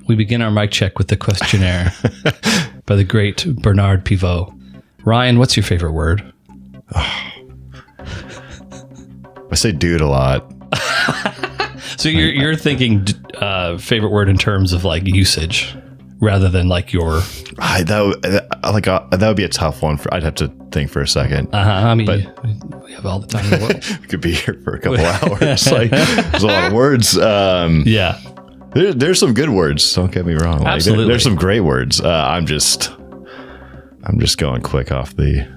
we begin our mic check with the questionnaire by the great Bernard Pivot. Ryan, what's your favorite word? I say dude a lot. So you're thinking favorite word in terms of like usage rather than like your... that would be a tough one. I'd have to think for a second. I mean, we have all the time in the world. We could be here for a couple hours. Like, there's a lot of words. Yeah. There's some good words. Don't get me wrong. Like, Absolutely. There's some great words. I'm just going quick off the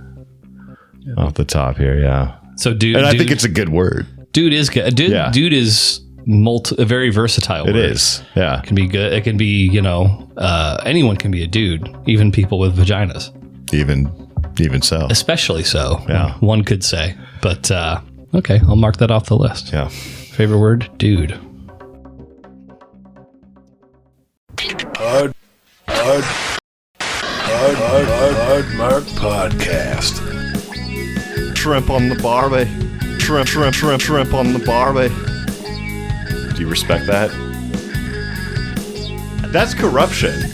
top here. Yeah. So dude, and I think it's a good word. Dude is good. Dude is a very versatile word. It is. Yeah. It can be good. It can be, anyone can be a dude, even people with vaginas. Even so. Especially so. Yeah. One could say. But okay, I'll mark that off the list. Yeah. Favorite word? Dude. Hard Mark Podcast. Shrimp on the barbie. Shrimp on the barbie. Do you respect that? That's corruption.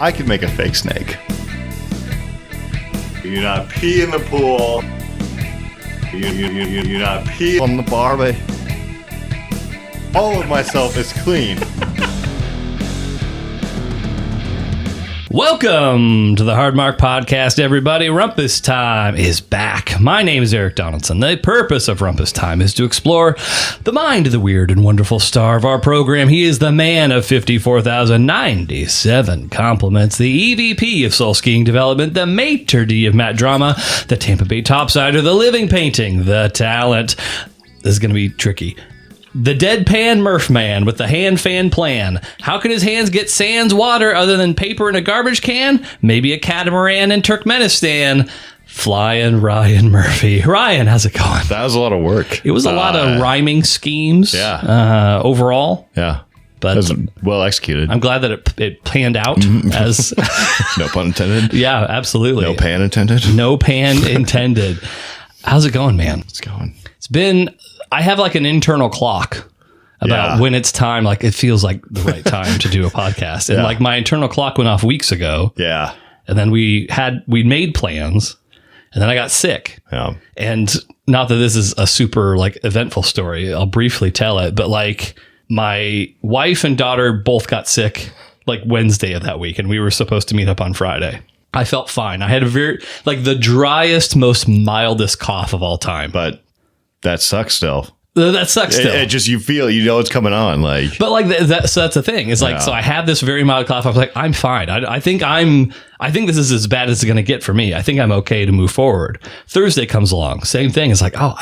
I could make a fake snake. You not pee in the pool. You not pee on the barbie. All of myself is clean. Welcome to the Hard Mark Podcast, everybody. Rumpus Time is back. My name is Erik Donaldson. The purpose of Rumpus Time is to explore the mind of the weird and wonderful star of our program. He is the man of 54,097 compliments, the EVP of Soul Skiing Development, the maitre d' of Matt Drama, the Tampa Bay topsider, the living painting, the talent. This is going to be tricky. The deadpan Murph man with the hand fan plan. How can his hands get sans water other than paper in a garbage can? Maybe a catamaran in Turkmenistan. Flying Ryan Murphy. Ryan, how's it going? That was a lot of work. It was a lot of rhyming schemes. Yeah. Overall. Yeah. But that was well executed. I'm glad that it panned out as... No pun intended. Yeah, absolutely. No pan intended. No pan intended. How's it going, man? It's going. It's been... I have like an internal clock about when it's time. Like it feels like the right time to do a podcast. And like my internal clock went off weeks ago. Yeah. And then we made plans and then I got sick. Yeah. And not that this is a super like eventful story. I'll briefly tell it. But like my wife and daughter both got sick like Wednesday of that week. And we were supposed to meet up on Friday. I felt fine. I had a the driest, most mildest cough of all time. But that sucks still. That sucks still. It just, you feel, it's coming on. Like, but like so that's the thing. It's like, so I had this very mild cough. I was like, I'm fine. I think this is as bad as it's going to get for me. I think I'm okay to move forward. Thursday comes along. Same thing. It's like, oh,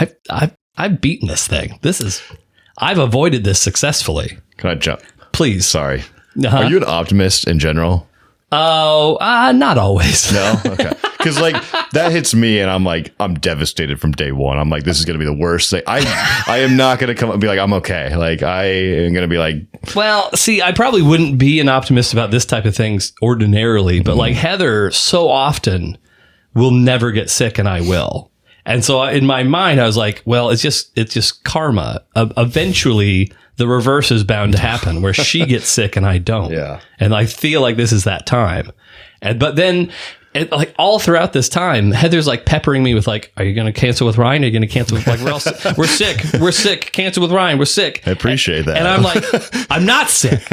I've beaten this thing. I've avoided this successfully. Can I jump? Please. Sorry. Are you an optimist in general? Oh, not always. No? Okay. Because like that hits me and I'm devastated from day one. I'm like, this is going to be the worst thing. I am not going to come up and be like, I'm okay. Like I am going to be like. Well, see, I probably wouldn't be an optimist about this type of things ordinarily, but like Heather so often will never get sick and I will. And so in my mind, I was like, well, it's just karma. Eventually the reverse is bound to happen where she gets sick and I don't. Yeah. And I feel like this is that time. But then like all throughout this time, Heather's like peppering me with like, are you going to cancel with Ryan? Are you going to cancel with like, we're sick. We're sick. Cancel with Ryan. We're sick. I appreciate that. And I'm like, I'm not sick.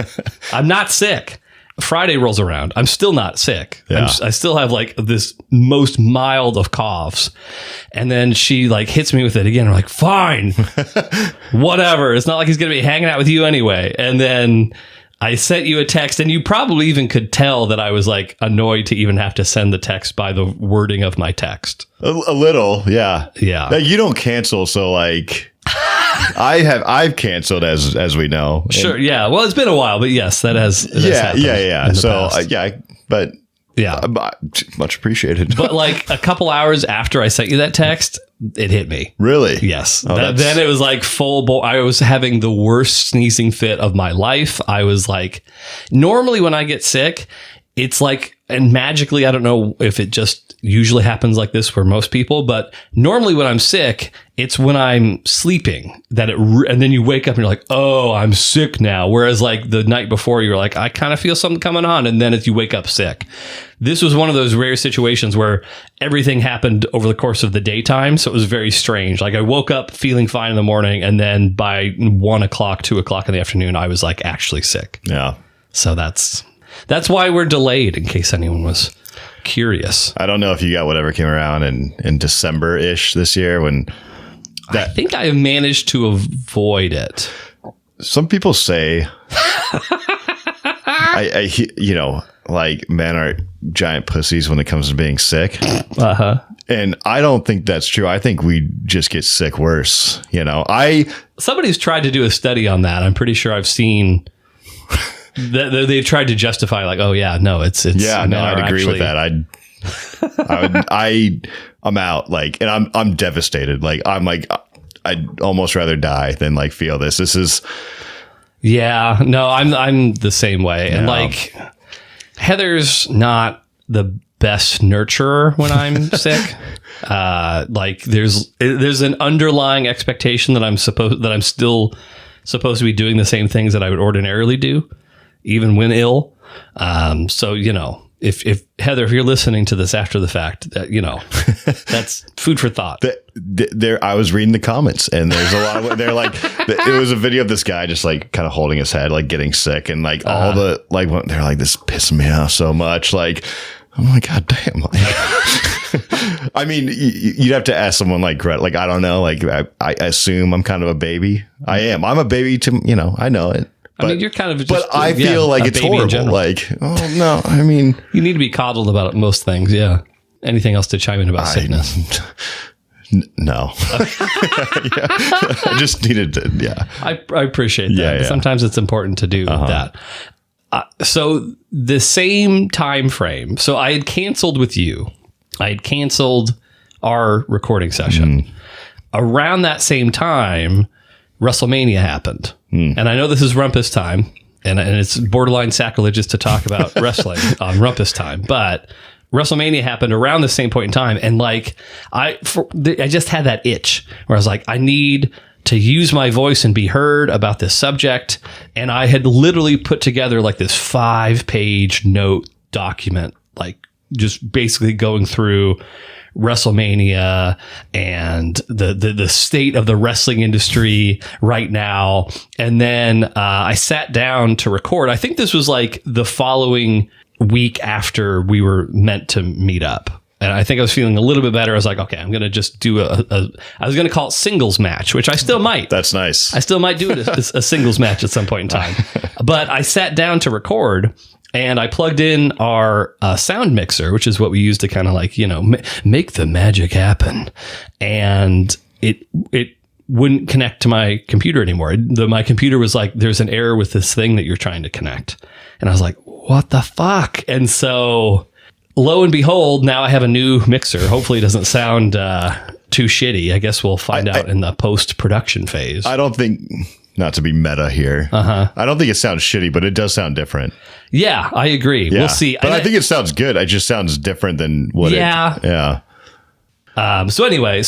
I'm not sick. Friday rolls around. I'm still not sick. Yeah. I still have like this most mild of coughs. And then she like hits me with it again. I'm like, fine, whatever. It's not like he's going to be hanging out with you anyway. And then I sent you a text and you probably even could tell that I was like annoyed to even have to send the text by the wording of my text. A little. Yeah. Yeah. Now, you don't cancel. So like I've canceled as we know. Sure. Yeah. Well, it's been a while, but yes, that has. Yeah. So but yeah, much appreciated. But like a couple hours after I sent you that text, it hit me. Really? Yes. Then it was like full. I was having the worst sneezing fit of my life. I was like, normally when I get sick, it's like and magically, I don't know if it just usually happens like this for most people, but normally when I'm sick, it's when I'm sleeping and then you wake up and you're like, oh, I'm sick now. Whereas like the night before, you're like, I kind of feel something coming on. And then you wake up sick. This was one of those rare situations where everything happened over the course of the daytime. So it was very strange. Like I woke up feeling fine in the morning, and then by 1 o'clock, 2 o'clock in the afternoon, I was like actually sick. Yeah. So that's why we're delayed, in case anyone was curious. I don't know if you got whatever came around in December-ish this year when I think I have managed to avoid it. Some people say, like men are giant pussies when it comes to being sick. Uh-huh. And I don't think that's true. I think we just get sick worse. Somebody's tried to do a study on that. I'm pretty sure I've seen they've tried to justify like, oh yeah, no, it's yeah, no, I'd agree with that. I'm out, like, and I'm devastated. Like, I'm like, I'd almost rather die than like feel this. This is, yeah, no, I'm the same way. And like, Heather's not the best nurturer when I'm sick. Like there's an underlying expectation that I'm still supposed to be doing the same things that I would ordinarily do, even when ill. So, if Heather, if you're listening to this after the fact, that's food for thought. I was reading the comments, and there's a lot of, they're like, it was a video of this guy just like kind of holding his head, like getting sick, and like all the, like, they're like, this pissed me off so much. Like, I'm like, God damn. Like, I mean, you'd have to ask someone like, I don't know. Like, I assume I'm kind of a baby. I am. I'm a baby to, I know it. But, I mean, you're kind of just, but I feel like it's horrible. Like, oh no, I mean, you need to be coddled about most things. Yeah. Anything else to chime in about sickness? No. I just needed to. Yeah. I appreciate that. Yeah. Sometimes it's important to do that. So the same time frame. So I had canceled with you. I had canceled our recording session. Around that same time, WrestleMania happened. And I know this is Rumpus time, and it's borderline sacrilegious to talk about wrestling on Rumpus time, but WrestleMania happened around the same point in time. And like, I just had that itch where I was like, I need to use my voice and be heard about this subject. And I had literally put together like this 5-page note document, like just basically going through WrestleMania and the state of the wrestling industry right now. And then I sat down to record. I think this was like the following week after we were meant to meet up. And I think I was feeling a little bit better. I was like, okay, I'm going to just do I was going to call it singles match, which I still might. That's nice. I still might do it as a singles match at some point in time. But I sat down to record, and I plugged in our sound mixer, which is what we use to kind of like, make the magic happen. And it wouldn't connect to my computer anymore. My computer was like, there's an error with this thing that you're trying to connect. And I was like, what the fuck? And so lo and behold, now I have a new mixer. Hopefully it doesn't sound too shitty. I guess we'll find out in the post-production phase. I don't think, not to be meta here, I don't think it sounds shitty, but it does sound different. Yeah, I agree. Yeah. We'll see. But I think it sounds good. It just sounds different than what Yeah. So anyway,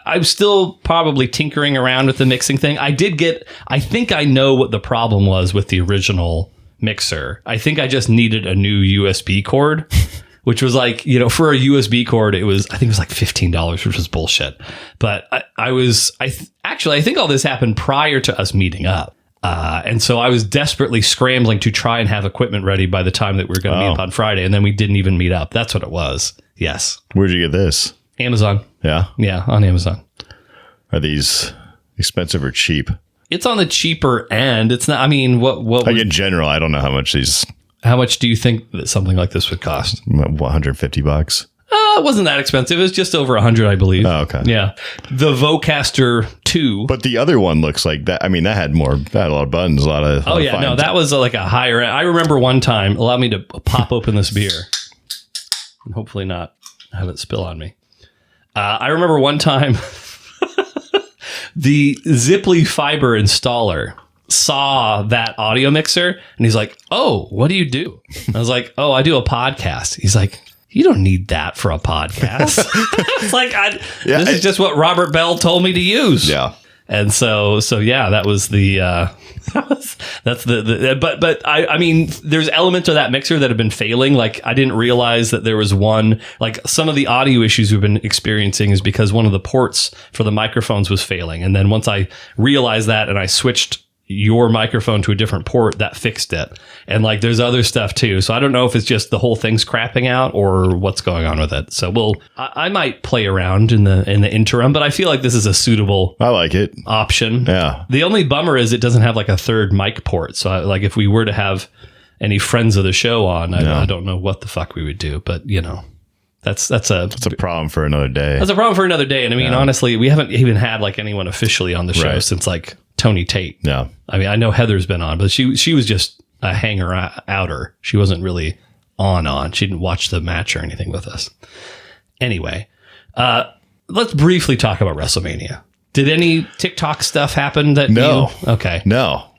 I'm still probably tinkering around with the mixing thing. I think I know what the problem was with the original mixer. I think I just needed a new USB cord, which was like, for a USB cord, I think it was like $15, which was bullshit. But I think all this happened prior to us meeting up. And so I was desperately scrambling to try and have equipment ready by the time that we were going to meet up on Friday. And then we didn't even meet up. That's what it was. Yes. Where'd you get this? Amazon. Yeah. Yeah. On Amazon. Are these expensive or cheap? It's on the cheaper end. It's not, I mean, what like in general, I don't know how much how much do you think that something like this would cost? $150. It wasn't that expensive. It was just over 100, I believe. Oh, okay. Yeah. The Vocaster 2. But the other one looks like that. I mean, that had a lot of buttons, a lot of. Oh, yeah. No, that was like a higher end. I remember one time, allow me to pop open this beer and hopefully not have it spill on me. I remember one time the Ziply fiber installer saw that audio mixer and he's like, "Oh, what do you do?" I was like, "Oh, I do a podcast." He's like, "You don't need that for a podcast." It's like, this is just what Robert Bell told me to use. Yeah. And so yeah, that was the that's the but I mean, there's elements of that mixer that have been failing. Like, I didn't realize that there was one, like, some of the audio issues we've been experiencing is because one of the ports for the microphones was failing. And then once I realized that and I switched your microphone to a different port, that fixed it. And like, there's other stuff too. So I don't know if it's just the whole thing's crapping out or what's going on with it. So I might play around in the interim, but I feel like this is a suitable I like it. option. Yeah. The only bummer is it doesn't have like a third mic port. So like, if we were to have any friends of the show on, I don't know what the fuck we would do, but you know, that's a problem for another day. That's a problem for another day. And I mean, honestly, we haven't even had like anyone officially on the show since like Tony Tate. Yeah. I mean, I know Heather's been on, but she was just a hanger-outer. She wasn't really on. She didn't watch the match or anything with us. Anyway, let's briefly talk about WrestleMania. Did any TikTok stuff happen that No. Okay. No.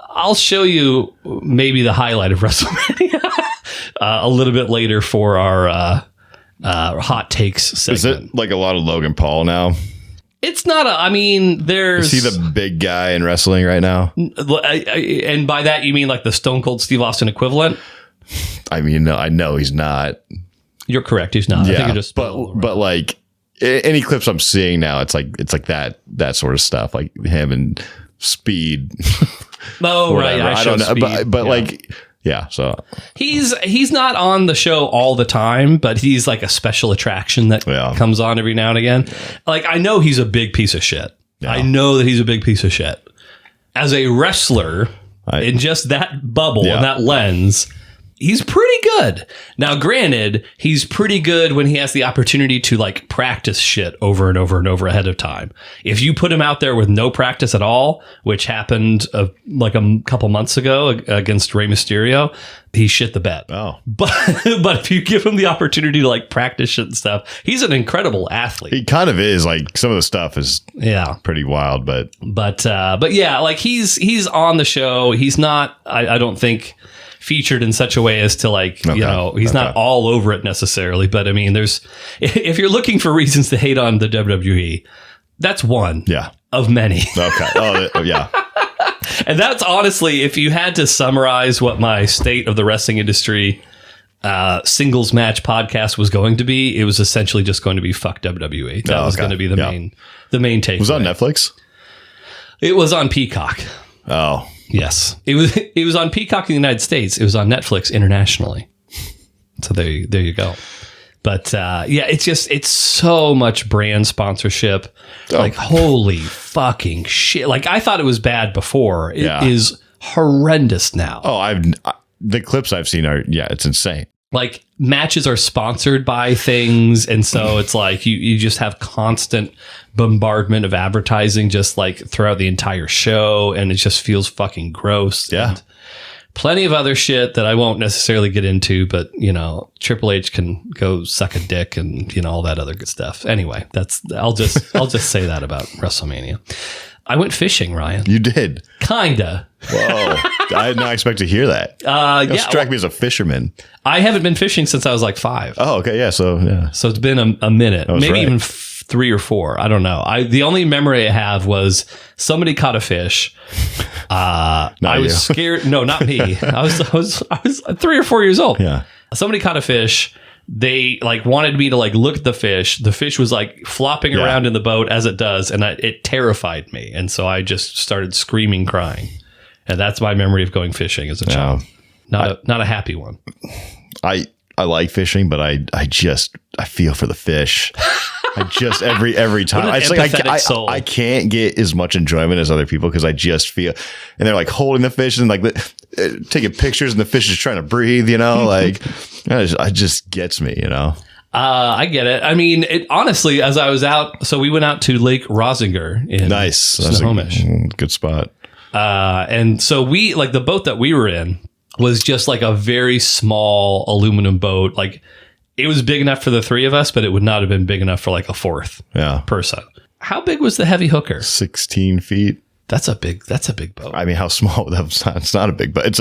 I'll show you maybe the highlight of WrestleMania a little bit later for our hot takes segment. Is it like a lot of Logan Paul now? It's not I mean, there's... Is he the big guy in wrestling right now? And by that, you mean like the Stone Cold Steve Austin equivalent? I mean, no, I know he's not. You're correct. He's not. I think you're just... But like, any clips I'm seeing now, it's like that sort of stuff, like him and Speed. Oh, right. I don't know. Speed. But like... Yeah, so he's not on the show all the time, but he's like a special attraction that comes on every now and again. Like, I know he's a big piece of shit. Yeah. I know that he's a big piece of shit. As a wrestler, in just that bubble and that lens, he's pretty good. Now, granted, he's pretty good when he has the opportunity to like practice shit over and over and over ahead of time. If you put him out there with no practice at all, which happened like a couple months ago against Rey Mysterio, he shit the bed. Oh, but if you give him the opportunity to like practice shit and stuff, he's an incredible athlete. He kind of is. Like, some of the stuff is pretty wild, but yeah, like he's on the show. He's not. I don't think featured in such a way as to like, you know, he's not all over it necessarily. But I mean, if you're looking for reasons to hate on the WWE, that's one of many. Okay. Oh, yeah. And that's honestly, if you had to summarize what my state of the wrestling industry singles match podcast was going to be, it was essentially just going to be fuck WWE. That was going to be the main takeaway. Was it on Netflix? It was on Peacock. Oh. Yes, it was on Peacock in the United States. It was on Netflix internationally. So there you go. But it's so much brand sponsorship. Like, holy fucking shit! Like, I thought it was bad before. It is horrendous now. Oh, the clips I've seen are it's insane. Like, matches are sponsored by things, and so it's like you just have constant bombardment of advertising just like throughout the entire show, and it just feels fucking gross. Yeah. And plenty of other shit that I won't necessarily get into, but you know, Triple H can go suck a dick and you know, all that other good stuff. Anyway, I'll just say that about WrestleMania. I went fishing, Ryan. You did? Kinda. Whoa. I did not expect to hear that. That struck me as a fisherman. I haven't been fishing since I was like 5. Oh, okay. Yeah. So it's been a minute, maybe even 3 or 4. I don't know. The only memory I have was somebody caught a fish. I was scared. No, not me. I was 3 or 4 years old. Yeah. Somebody caught a fish. They like wanted me to like look at the fish. The fish was like flopping around in the boat as it does, and it terrified me. And so I just started screaming, crying. And that's my memory of going fishing as a child. Not a happy one. I like fishing, but I feel for the fish. I just every time What an empathetic soul. I can't get as much enjoyment as other people because I just feel, and they're like holding the fish and like taking pictures, and the fish is trying to breathe. You know, like it just gets me. You know. I get it. I mean, honestly, as I was out, so we went out to Lake Roesiger in Snohomish. Good spot. And so we, like, the boat that we were in was just like a very small aluminum boat. Like, it was big enough for the 3 of us, but it would not have been big enough for like a 4th person. How big was the heavy hooker? 16 feet. That's a big boat. I mean, how small? It's not a big boat. It's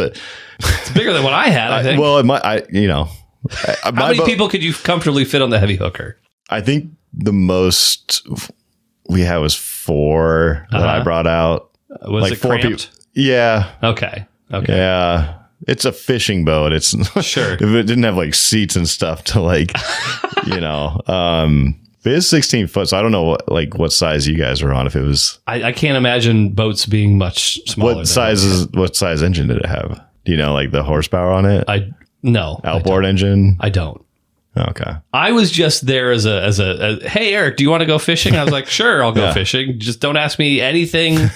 bigger than what I had, I think. Well, it might, how many people could you comfortably fit on the heavy hooker? I think the most we had was 4 that I brought out. Was like it 4 people? Yeah. Okay. Yeah. It's a fishing boat. It's sure. If it didn't have like seats and stuff to like, it is 16 foot. So I don't know what size you guys are on. If it was, I can't imagine boats being much smaller. What size engine did it have? Do you know like the horsepower on it? No. Outboard engine? I don't. Okay. I was just there as a hey, Eric, do you want to go fishing? I was like, sure, I'll go fishing. Just don't ask me anything.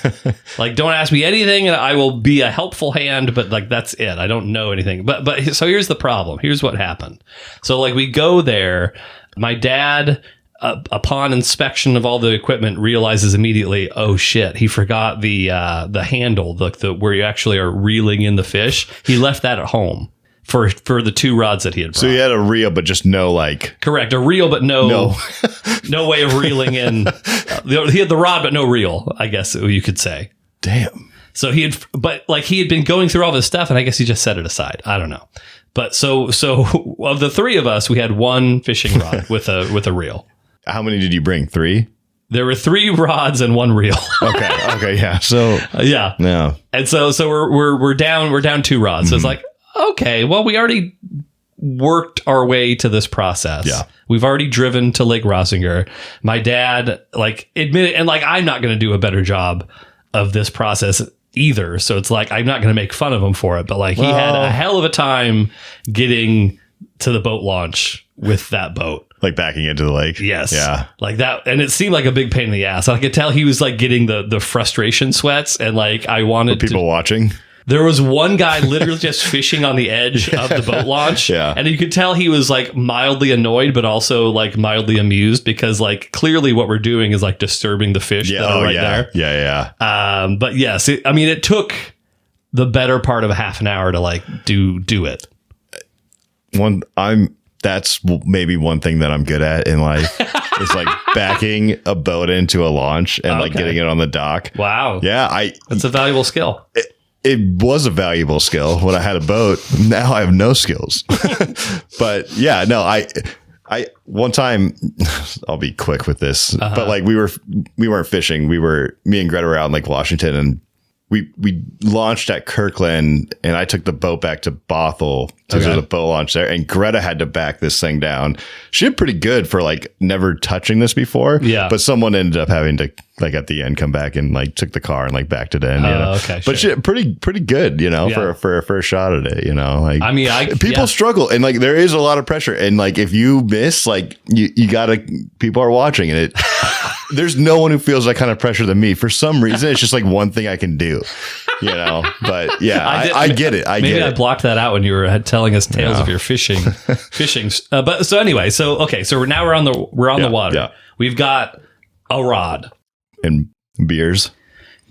Don't ask me anything and I will be a helpful hand, but like, that's it. I don't know anything. But so here's the problem. Here's what happened. So like we go there, my dad, upon inspection of all the equipment, realizes immediately, oh shit, he forgot the handle, where you actually are reeling in the fish. He left that at home. For the 2 rods that he had brought. So he had a reel, but just no correct, a reel, but no way of reeling in. He had the rod, but no reel, I guess you could say. Damn. So he had been going through all this stuff, and I guess he just set it aside. I don't know. But so of the 3 of us, we had 1 fishing rod with a reel. How many did you bring? 3? There were 3 rods and 1 reel. Okay, yeah. So yeah. And so we're down 2 rods. So it's like, okay, well, we already worked our way to this process. Yeah. We've already driven to Lake Roesiger. My dad, admitted, and I'm not going to do a better job of this process either. So it's like, I'm not going to make fun of him for it, but he had a hell of a time getting to the boat launch with that boat. Like backing into the lake. Yes. Yeah. Like that. And it seemed like a big pain in the ass. I could tell he was getting the frustration sweats, and I wanted people watching. There was one guy literally just fishing on the edge of the boat launch. Yeah. And you could tell he was mildly annoyed, but also mildly amused, because clearly what we're doing is disturbing the fish that are right there. Yeah. But yes, it took the better part of a half an hour to do it. That's maybe one thing that I'm good at in life is backing a boat into a launch and getting it on the dock. Wow. Yeah. That's a valuable skill. It was a valuable skill when I had a boat. Now I have no skills. But yeah, no, I one time, I'll be quick with this, but we weren't fishing. Me and Greta were out in Lake Washington, and we launched at Kirkland, and I took the boat back to Bothell because there's a boat launch there, and Greta had to back this thing down. She did pretty good for never touching this before. Yeah. But someone ended up having to at the end come back and took the car and backed it in. Okay. But she pretty good, for a first shot at it, people struggle, and there is a lot of pressure, and if you miss, you gotta, people are watching, and it there's no one who feels that kind of pressure than me. For some reason, it's just one thing I can do, but yeah, I get it. Maybe I blocked that out when you were telling us tales of your fishing. But so anyway, so we're on the water. Yeah. We've got a rod and beers.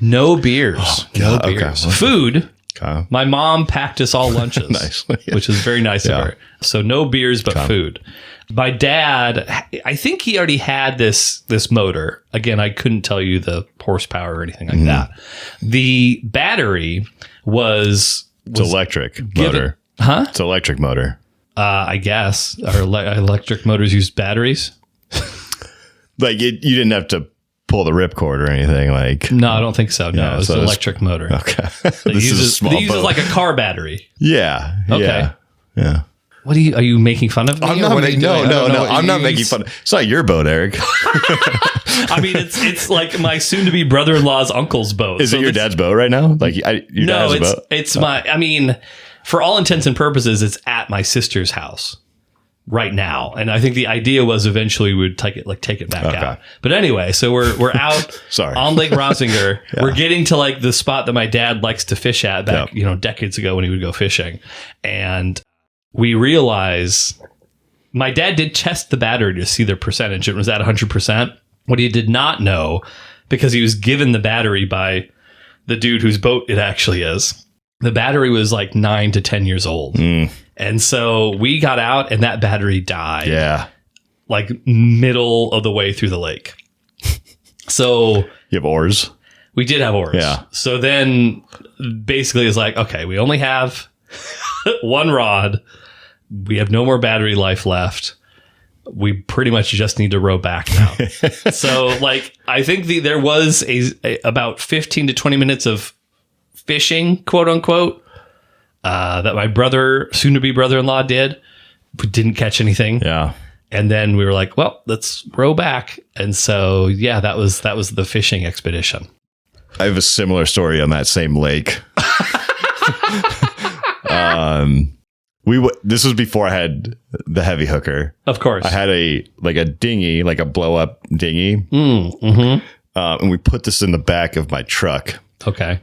No beers. Oh, no beers. Okay. Food. Okay. My mom packed us all lunches, nice. Which is very nice of her. So no beers, but food. My dad, I think he already had this motor. Again, I couldn't tell you the horsepower or anything like that. The battery was electric motor. Huh? It's electric motor. I guess. Our electric motors use batteries. You didn't have to pull the ripcord or anything No, I don't think so. No, it's an electric motor. Okay. It uses like a car battery. Yeah. Okay. Yeah. What are you making fun of me? I'm not making I'm not making fun. It's not your boat, Eric. I mean, it's my soon-to-be brother-in-law's uncle's boat. Is it your dad's boat right now? Your dad's boat? It's my. I mean, for all intents and purposes, it's at my sister's house right now, and I think the idea was eventually we would take it back out. But anyway, so we're out on Lake Roesiger. Yeah. We're getting to the spot that my dad likes to fish at back decades ago when he would go fishing, and we realize my dad did test the battery to see the percentage. It was at 100%. What he did not know, because he was given the battery by the dude whose boat it actually is, the battery was 9 to 10 years old. And so we got out and that battery died. Yeah. Middle of the way through the lake. So you have oars? We did have oars. Yeah. So then basically it's like, okay, we only have one rod. We have no more battery life left. We pretty much just need to row back now. So like, I think there was about 15 to 20 minutes of fishing, quote unquote, that my soon to be brother-in-law did. We didn't catch anything. Yeah. And then we were like, well, let's row back. And so, yeah, that was the fishing expedition. I have a similar story on that same lake. This was before I had the heavy hooker. Of course. I had a dinghy, like a blow up dinghy. And we put this in the back of my truck. Okay.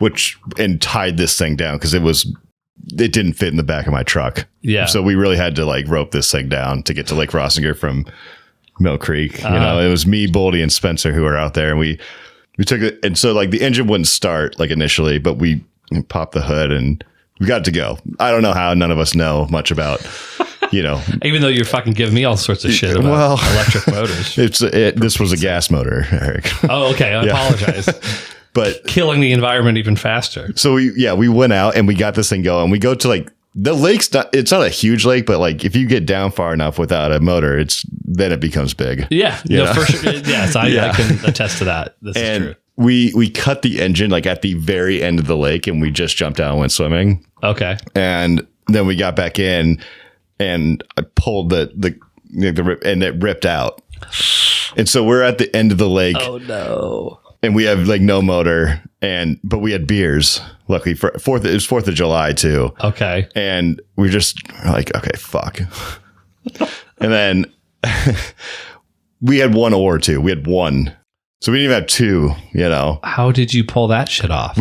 And tied this thing down because it didn't fit in the back of my truck. Yeah. So we really had to like rope this thing down to get to Lake Roesiger from Mill Creek. You know, it was me, Boldy, and Spencer who were out there, and we took it. And so like the engine wouldn't start like initially, but we popped the hood and we got to go. I don't know how. None of us know much about, Even though you're fucking giving me all sorts of shit about electric motors. This was a gas motor, Eric. Oh, okay. I apologize. But killing the environment even faster. So we went out and we got this thing going. We go to like the lake's it's not a huge lake, but like if you get down far enough without a motor, then it becomes big. Yeah. No, for sure. Yes, I can attest to that. This is true. We cut the engine like at the very end of the lake and we just jumped out and went swimming. Okay. And then we got back in and I pulled the rip and it ripped out. And so we're at the end of the lake. Oh no. And we have like no motor but we had beers. Luckily it was 4th of July too. Okay. And we're just like, okay, fuck. And then we had one oar too. We had one. So we didn't even have two, How did you pull that shit off?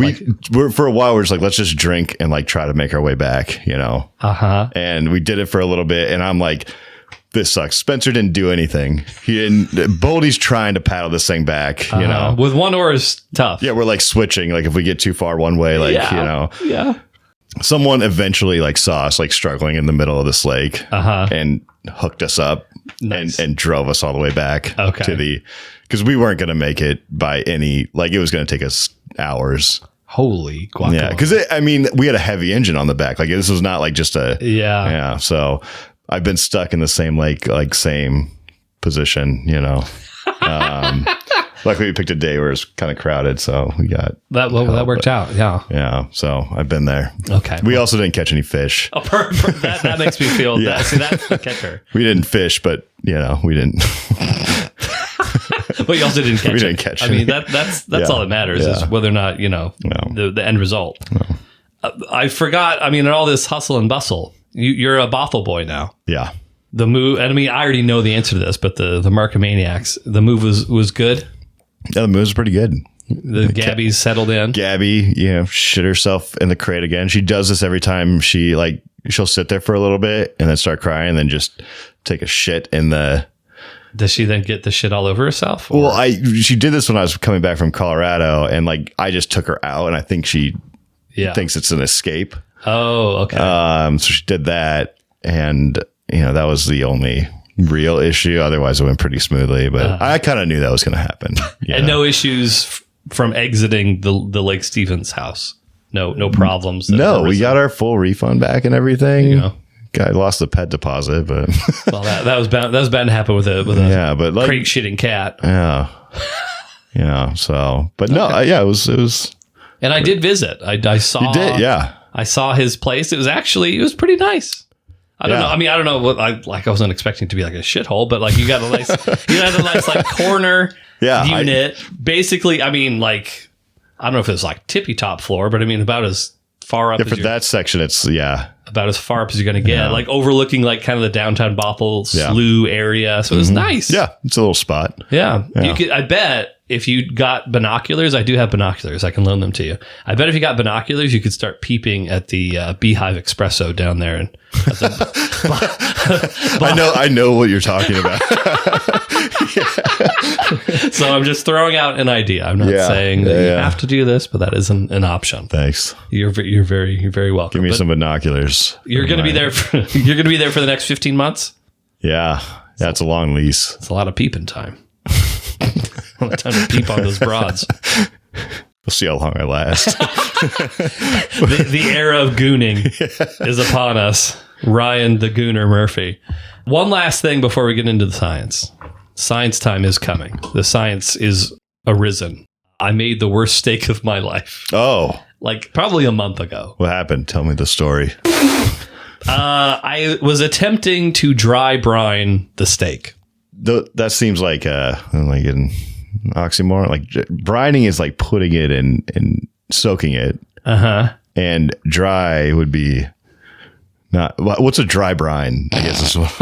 We're for a while, we're just like, let's just drink and like try to make our way back, Uh-huh. And we did it for a little bit. And I'm like, this sucks. Spencer didn't do anything. Boldy's trying to paddle this thing back, With one oar is tough. Yeah, we're like switching. Like if we get too far one way, Yeah. Someone eventually like saw us like struggling in the middle of this lake and hooked us up and drove us all the way back to because we weren't going to make it by it was going to take us hours. Holy guacamole. Yeah, because we had a heavy engine on the back. Like this was not like just yeah. So I've been stuck in the same lake, like same position, Luckily we picked a day where it's kind of crowded, so we got that worked out. Yeah. Yeah. So I've been there. Okay. We also didn't catch any fish. Oh, that makes me feel that's the catcher. We didn't fish, but we didn't. But you also didn't catch we didn't catch it. I mean, that's all that matters is whether or not, the end result. No. I forgot. I mean, in all this hustle and bustle, you're a Bothell boy now. Yeah. The move, and I already know the answer to this, but the Markomaniacs, the move was good. Yeah, the move was pretty good. Gabby's settled in. Gabby, shit herself in the crate again. She does this every time she'll sit there for a little bit and then start crying and then just take a shit in the... Does she then get the shit all over herself? Or? Well, she did this when I was coming back from Colorado and like I just took her out and I think she thinks it's an escape. Oh, okay. So she did that and that was the only real issue. Otherwise it went pretty smoothly, but I kind of knew that was going to happen. And no issues from exiting the Lake Stevens house. No problems. No, we got our full refund back and everything. Guy lost the pet deposit, but well, that was bound to happen with a but like, crate shitting cat. Yeah. So, but no, it was. And I did visit. I saw. You did, yeah. I saw his place. It was pretty nice. I don't know. I mean, I don't know what I wasn't expecting it to be like a shithole, but like you had a nice like corner unit. Basically, I mean, like I don't know if it was like tippy top floor, but I mean about as far up for that section. It's about as far up as you're going to get, like overlooking like kind of the downtown Bothell slough area. So it was nice. Yeah, it's a little spot. Yeah. You could. I bet if you got binoculars, I do have binoculars. I can loan them to you. I bet if you got binoculars, you could start peeping at the Beehive Espresso down there. And I know what you're talking about. So I'm just throwing out an idea. I'm not saying that you have to do this, but that is an option. Thanks. You're very welcome. Give me some binoculars. You're going to be there. You're going to be there for the next 15 months. Yeah, that's a long lease. It's a lot of peeping time. Time to peep on those broads. We'll see how long I last. The era of gooning is upon us. Ryan the Gooner Murphy. One last thing before we get into the science. Science time is coming. The science is arisen. I made the worst steak of my life. Oh. Like probably a month ago. What happened? Tell me the story. I was attempting to dry brine the steak. That seems like an oxymoron. Like brining is like putting it in and soaking it. And dry would be not. What's a dry brine? I guess is what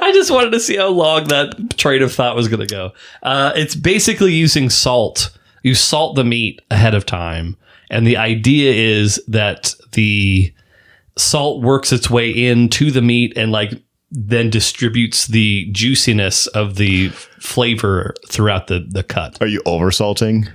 I just wanted to see how long that train of thought was going to go. It's basically using salt. You salt the meat ahead of time. And the idea is that the salt works its way into the meat and like then distributes the juiciness of the flavor throughout the cut. Are you over salting?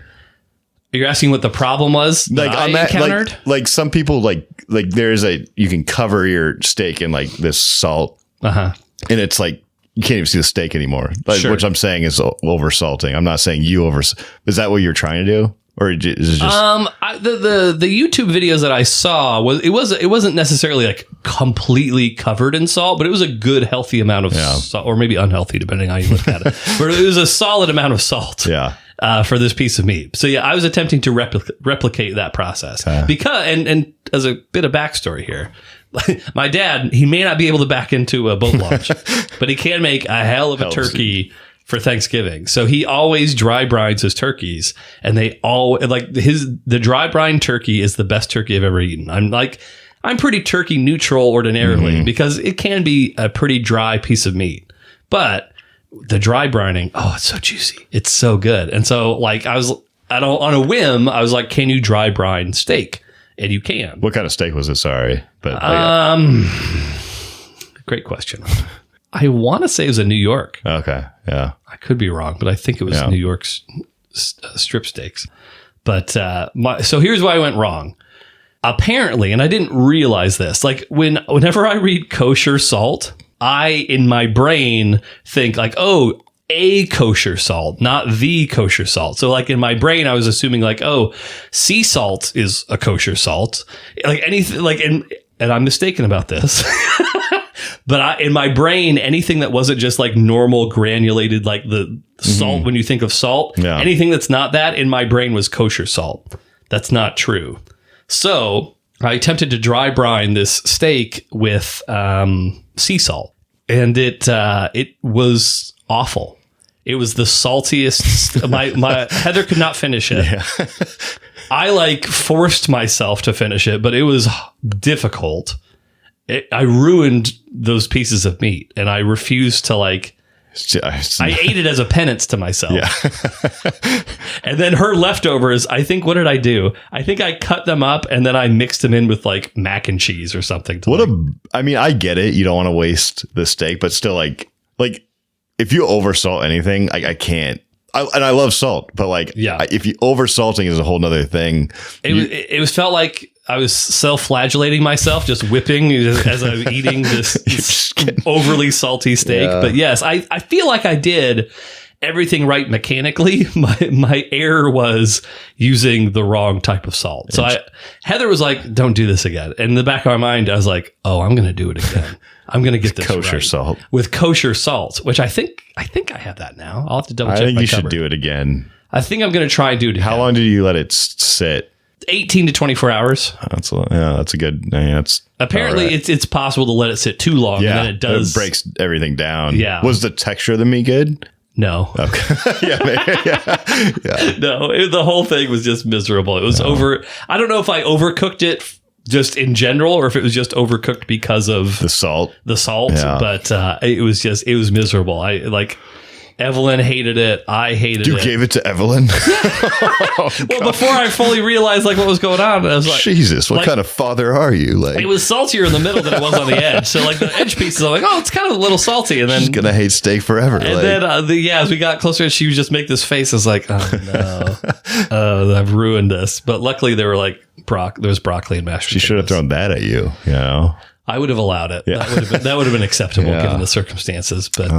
You're asking what the problem was Like I on that, encountered? like some people like there's you can cover your steak in like this salt, and it's like you can't even see the steak anymore. Like, Sure. Which I'm saying is over salting. I'm not saying you over. Is that what you're trying to do, or is it just? The YouTube videos that I saw it wasn't necessarily like completely covered in salt, but it was a good healthy amount of salt, or maybe unhealthy depending on how you look at it. But it was a solid amount of salt. Yeah. For this piece of meat. So yeah, I was attempting to replicate that process because, and as a bit of backstory here, my dad, he may not be able to back into a boat launch, but he can make a hell of a turkey for Thanksgiving. So he always dry brines his turkeys, and they all like the dry brine turkey is the best turkey I've ever eaten. I'm pretty turkey neutral ordinarily because it can be a pretty dry piece of meat, but the dry brining, it's so juicy. It's so good. And so like on a whim, I was like, can you dry brine steak? And you can. What kind of steak was it? Sorry. But great question. I want to say it was a New York. Okay. Yeah. I could be wrong, but I think it was New York's strip steaks. But so here's why I went wrong. Apparently, and I didn't realize this, like whenever I read kosher salt, I, in my brain, think like, a kosher salt, not the kosher salt. So like in my brain, I was assuming like, sea salt is a kosher salt. Like anything like, and I'm mistaken about this. But in my brain, anything that wasn't just like normal granulated, like the salt, when you think of salt, anything that's not that in my brain was kosher salt. That's not true. So I attempted to dry brine this steak with sea salt, and it was awful. It was the saltiest. My Heather could not finish it. Yeah. I forced myself to finish it, but it was difficult. I ruined those pieces of meat, and I refused to I ate it as a penance to myself. Yeah. And then her leftovers, I think, what did I do? I think I cut them up and then I mixed them in with like mac and cheese or something. I mean, I get it. You don't want to waste the steak, but still like if you oversalt anything, I can't. I love salt, but if you oversalting is a whole nother thing. It felt like I was self-flagellating myself, just whipping as I'm eating this overly salty steak. Yeah. But yes, I feel like I did everything right mechanically. My error was using the wrong type of salt. So Heather was like, "Don't do this again." And in the back of my mind, I was like, "Oh, I'm going to do it again. I'm going to get this kosher right. salt with kosher salt," which I think I have that now. I'll have to double check. I think my you cupboard. should do it again. I think I'm going to try and do it again. How long did you let it sit? 18 to 24 hours. That's a good. That's apparently right. it's possible to let it sit too long. Yeah, and then it does. It breaks everything down. Yeah. Was the texture of the meat good? No. Okay. Yeah. No, the whole thing was just miserable. It was over. I don't know if I overcooked it just in general, or if it was just overcooked because of the salt. Yeah. But it was miserable. Evelyn hated it. I hated it. You gave it to Evelyn? Well, before I fully realized what was going on, I was like, Jesus, what kind of father are you? It was saltier in the middle than it was on the edge. So the edge pieces, I'm like, it's kind of a little salty. And then she's gonna hate steak forever. And then as we got closer, she would just make this face. I was like, oh no, I've ruined this. But luckily there were there was broccoli and mashed potatoes. She should have thrown that at you. You know. I would have allowed it. Yeah. That would have been acceptable given the circumstances. But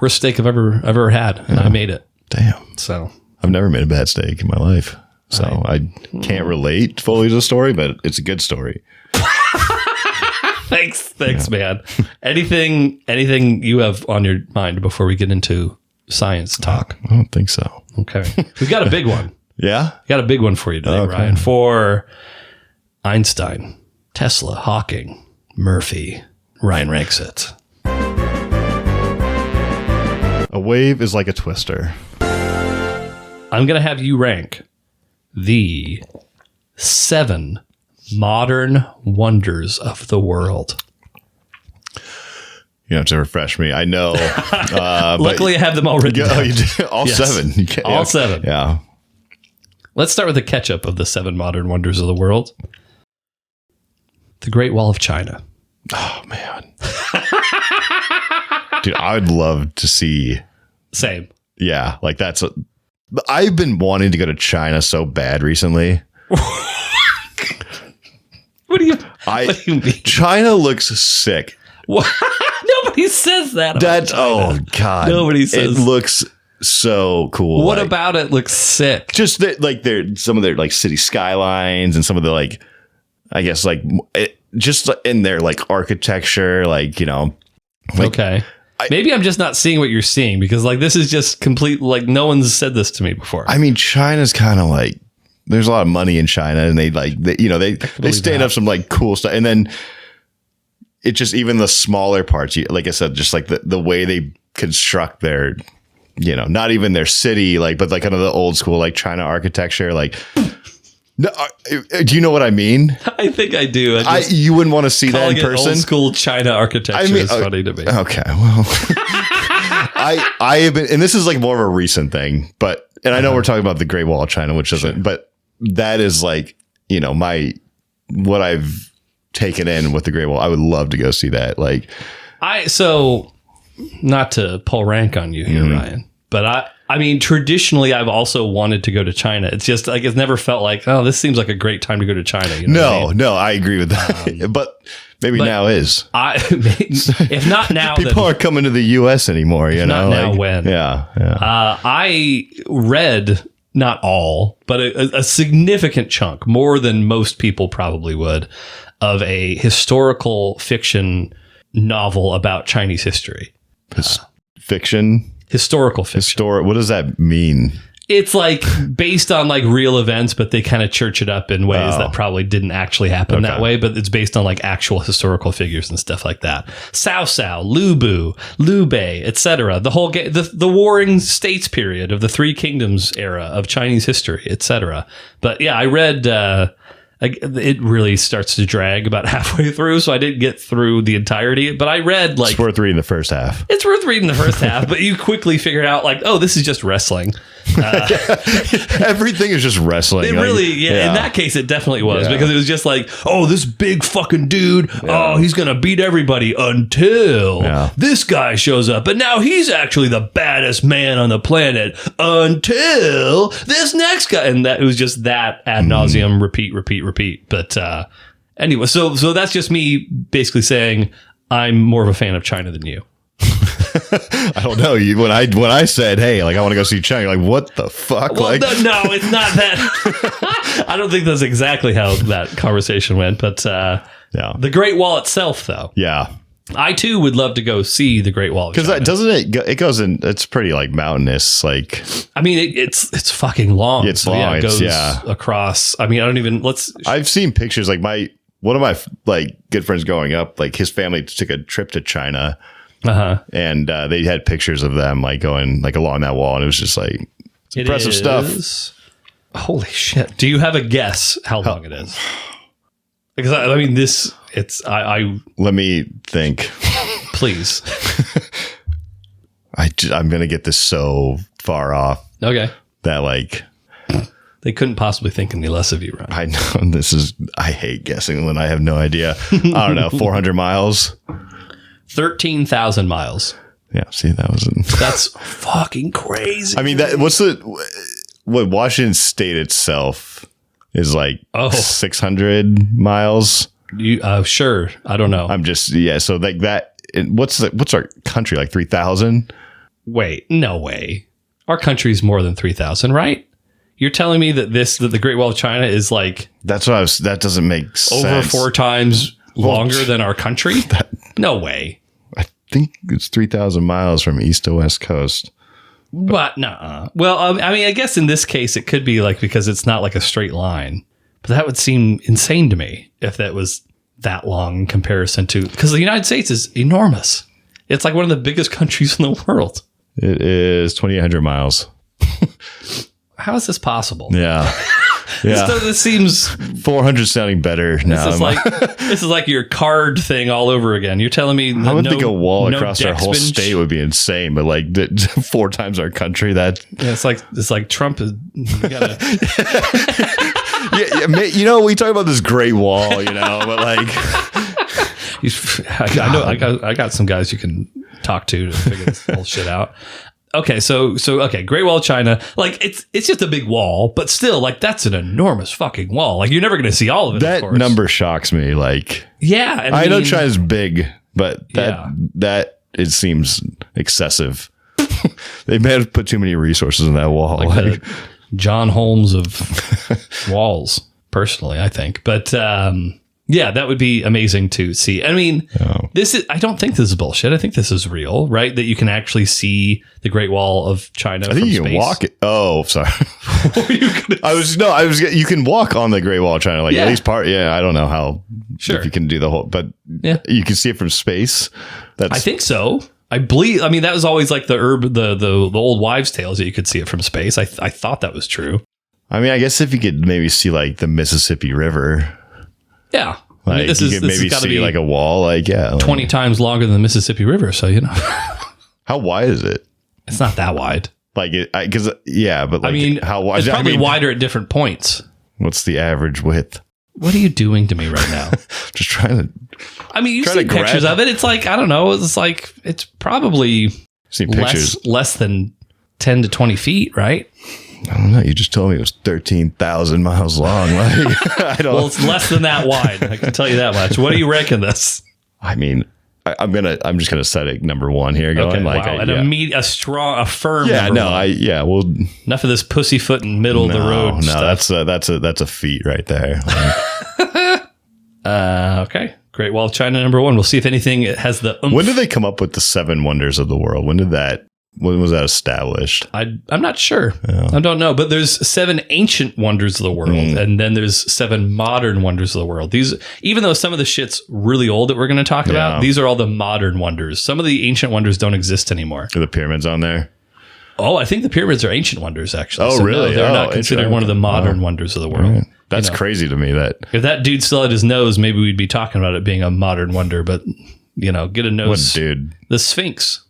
worst steak I've ever had, and I made it. Damn. So I've never made a bad steak in my life. So I can't relate fully to the story, but it's a good story. Thanks, man. Anything you have on your mind before we get into science talk? I don't think so. Okay. We've got a big one. Yeah? We got a big one for you today, Okay. Ryan. For Einstein, Tesla, Hawking, Murphy, Ryan ranks it. A wave is like a twister. I'm going to have you rank the 7 modern wonders of the world. You have to refresh me. I know. Luckily, I have them all written Oh, down. you did? All Yes. 7. You can't, All 7. Yeah. Let's start with the ketchup of the 7 modern wonders of the world. The Great Wall of China. Oh, man. Dude, I'd love to see. Same. Yeah. Like I've been wanting to go to China so bad recently. What do you mean? China looks sick. What? Nobody says that. That's China. oh god. Nobody says. It looks so cool. What like, about it looks sick? just that like some of their like city skylines and some of the like I guess like just in their like architecture, like, you know. Like, Okay. Maybe I'm just not seeing what you're seeing because like this is just complete like no one's said this to me before. I mean, China's kind of like there's a lot of money in China, and they stand up some like cool stuff, and then it just even the smaller parts. Like I said, just like the way they construct their, you know, not even their city, like but like kind of the old school like China architecture. Like, no, do you know what I mean? I think I do. You wouldn't want to see that in Calling it person. Old school China architecture is funny to me. Okay, well, I have been, and this is like more of a recent thing, but I know we're talking about the Great Wall of China, which isn't, but that is like, you know, what I've taken in with the Great Wall. I would love to go see that. Like, So not to pull rank on you here, Ryan, but I mean, traditionally, I've also wanted to go to China. It's just like it's never felt like, oh, this seems like a great time to go to China. You know what I mean? no, I agree with that. but now is. If not now, People aren't coming to the U.S. anymore. You know, not now, when? Yeah. I read not all, but a significant chunk, more than most people probably would, of a historical fiction novel about Chinese history. Fiction. Historical fiction. What does that mean? It's like based on like real events, but they kind of church it up in ways that probably didn't actually happen that way. But it's based on like actual historical figures and stuff like that. Cao Cao, Lu Bu, Liu Bei, etc. The whole the Warring States period of the Three Kingdoms era of Chinese history, etc. But yeah, I read. It really starts to drag about halfway through, so I didn't get through the entirety. But I read like It's worth reading the first half. it's worth reading the first half, but you quickly figure out like, oh, this is just wrestling. Everything is just wrestling. It really, in that case, it definitely was because it was just like, oh, this big fucking dude, oh, he's gonna beat everybody until this guy shows up, and now he's actually the baddest man on the planet until this next guy, and that it was just that ad nauseum, repeat. But anyway, so that's just me basically saying I'm more of a fan of China than you. I don't know. When I said, hey, like I want to go see China, you're like, what the fuck? Well, like, no, it's not that. I don't think that's exactly how that conversation went. But the Great Wall itself, though. Yeah. I, too, would love to go see the Great Wall of China. Because it goes in, it's pretty like mountainous. Like, I mean, it's fucking long. It's long. It goes across. I mean, I don't even, I've seen pictures like one of my like good friends growing up, like his family took a trip to China. And they had pictures of them like going like along that wall, and it was just like it's impressive stuff. Holy shit! Do you have a guess how long it is? Because I mean, let me think. Please. I'm gonna get this so far off. Okay. That like they couldn't possibly think any less of you, Ryan. I know I hate guessing when I have no idea. I don't know, 400 miles. 13,000 miles. Yeah, see, that's fucking crazy. I mean, what Washington State itself is like 600 miles. Sure. I don't know. I'm just so like that. What's our country like 3,000? Wait, no way. Our country's more than 3,000, right? You're telling me that the Great Wall of China is like That's what that doesn't make sense. over 4 times longer than our country? No way. I think it's 3,000 miles from east to west coast. But no. Well, I mean, I guess in this case it could be like because it's not like a straight line. But that would seem insane to me if that was that long in comparison to, because the United States is enormous. It's like one of the biggest countries in the world. It is 2,800 miles. How is this possible? Yeah. Yeah. This seems 400 sounding better now. This is like your card thing all over again. You're telling me I would think a wall across our whole state would be insane, but like 4 times our country, it's like Trump is gotta yeah, we talk about this Great Wall, but like I got some guys you can talk to figure this whole shit out. Okay, so Great Wall of China, like it's just a big wall, but still, like that's an enormous fucking wall. Like you're never going to see all of it. That of course. number shocks me. Like, yeah, and I know China's big, but that it seems excessive. They may have put too many resources in that wall. Like John Holmes of walls, personally, I think, but. Yeah, that would be amazing to see. I mean, I don't think this is bullshit. I think this is real, right? That you can actually see the Great Wall of China. I think you can walk it. Oh, sorry. You can walk on the Great Wall of China, like at least part. Yeah, I don't know how. Sure, if you can do the whole, but you can see it from space. I think so. I believe. I mean, that was always like the old wives' tales that you could see it from space. I thought that was true. I mean, I guess if you could maybe see like the Mississippi River. Yeah. Like, I mean, this could maybe see like a wall, like 20 times longer than the Mississippi River. So, how wide is it? It's not that wide. Like, but like, I mean, how wide? It's probably wider at different points. What's the average width? What are you doing to me right now? Just trying to. I mean, you've seen pictures of it. It's like, I don't know. It's probably less than 10 to 20 feet, right? I don't know. You just told me it was 13,000 miles long. Like, I don't. Well, it's less than that wide. I can tell you that much. What do you ranking this? I mean, I'm just gonna set it number 1 here. Going like a firm. Yeah, no, Well, enough of this pussyfoot in middle of the road. No, that's a feat right there. Okay. Great Wall of China number 1. We'll see if anything has the oomph. When did they come up with the 7 wonders of the world? When was that established? I'm not sure. Yeah. I don't know. But there's 7 ancient wonders of the world, and then there's 7 modern wonders of the world. These, even though some of the shit's really old that we're going to talk about, these are all the modern wonders. Some of the ancient wonders don't exist anymore. Are the pyramids on there? Oh, I think the pyramids are ancient wonders, actually. Oh, really? No, they're not considered one of the modern wonders of the world. Right. That's crazy to me. That if that dude still had his nose, maybe we'd be talking about it being a modern wonder. But get a nose. What dude? The Sphinx.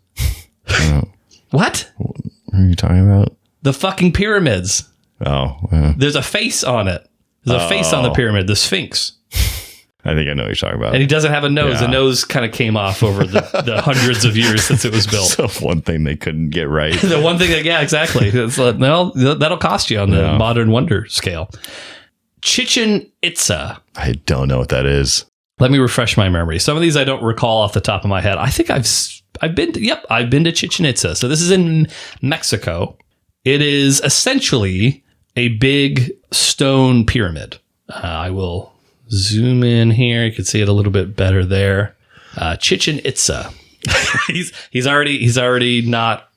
What? What are you talking about? The fucking pyramids. Oh. Yeah. There's a face on it. There's a face on the pyramid, the Sphinx. I think I know what you're talking about. And he doesn't have a nose. Yeah. The nose kind of came off over the hundreds of years since it was built. So one thing they couldn't get right. The one thing exactly. It's like, well, that'll cost you on the modern wonder scale. Chichen Itza. I don't know what that is. Let me refresh my memory. Some of these I don't recall off the top of my head. I think I've been to Chichen Itza. So this is in Mexico. It is essentially a big stone pyramid. I will zoom in here. You can see it a little bit better there. Chichen Itza. he's already not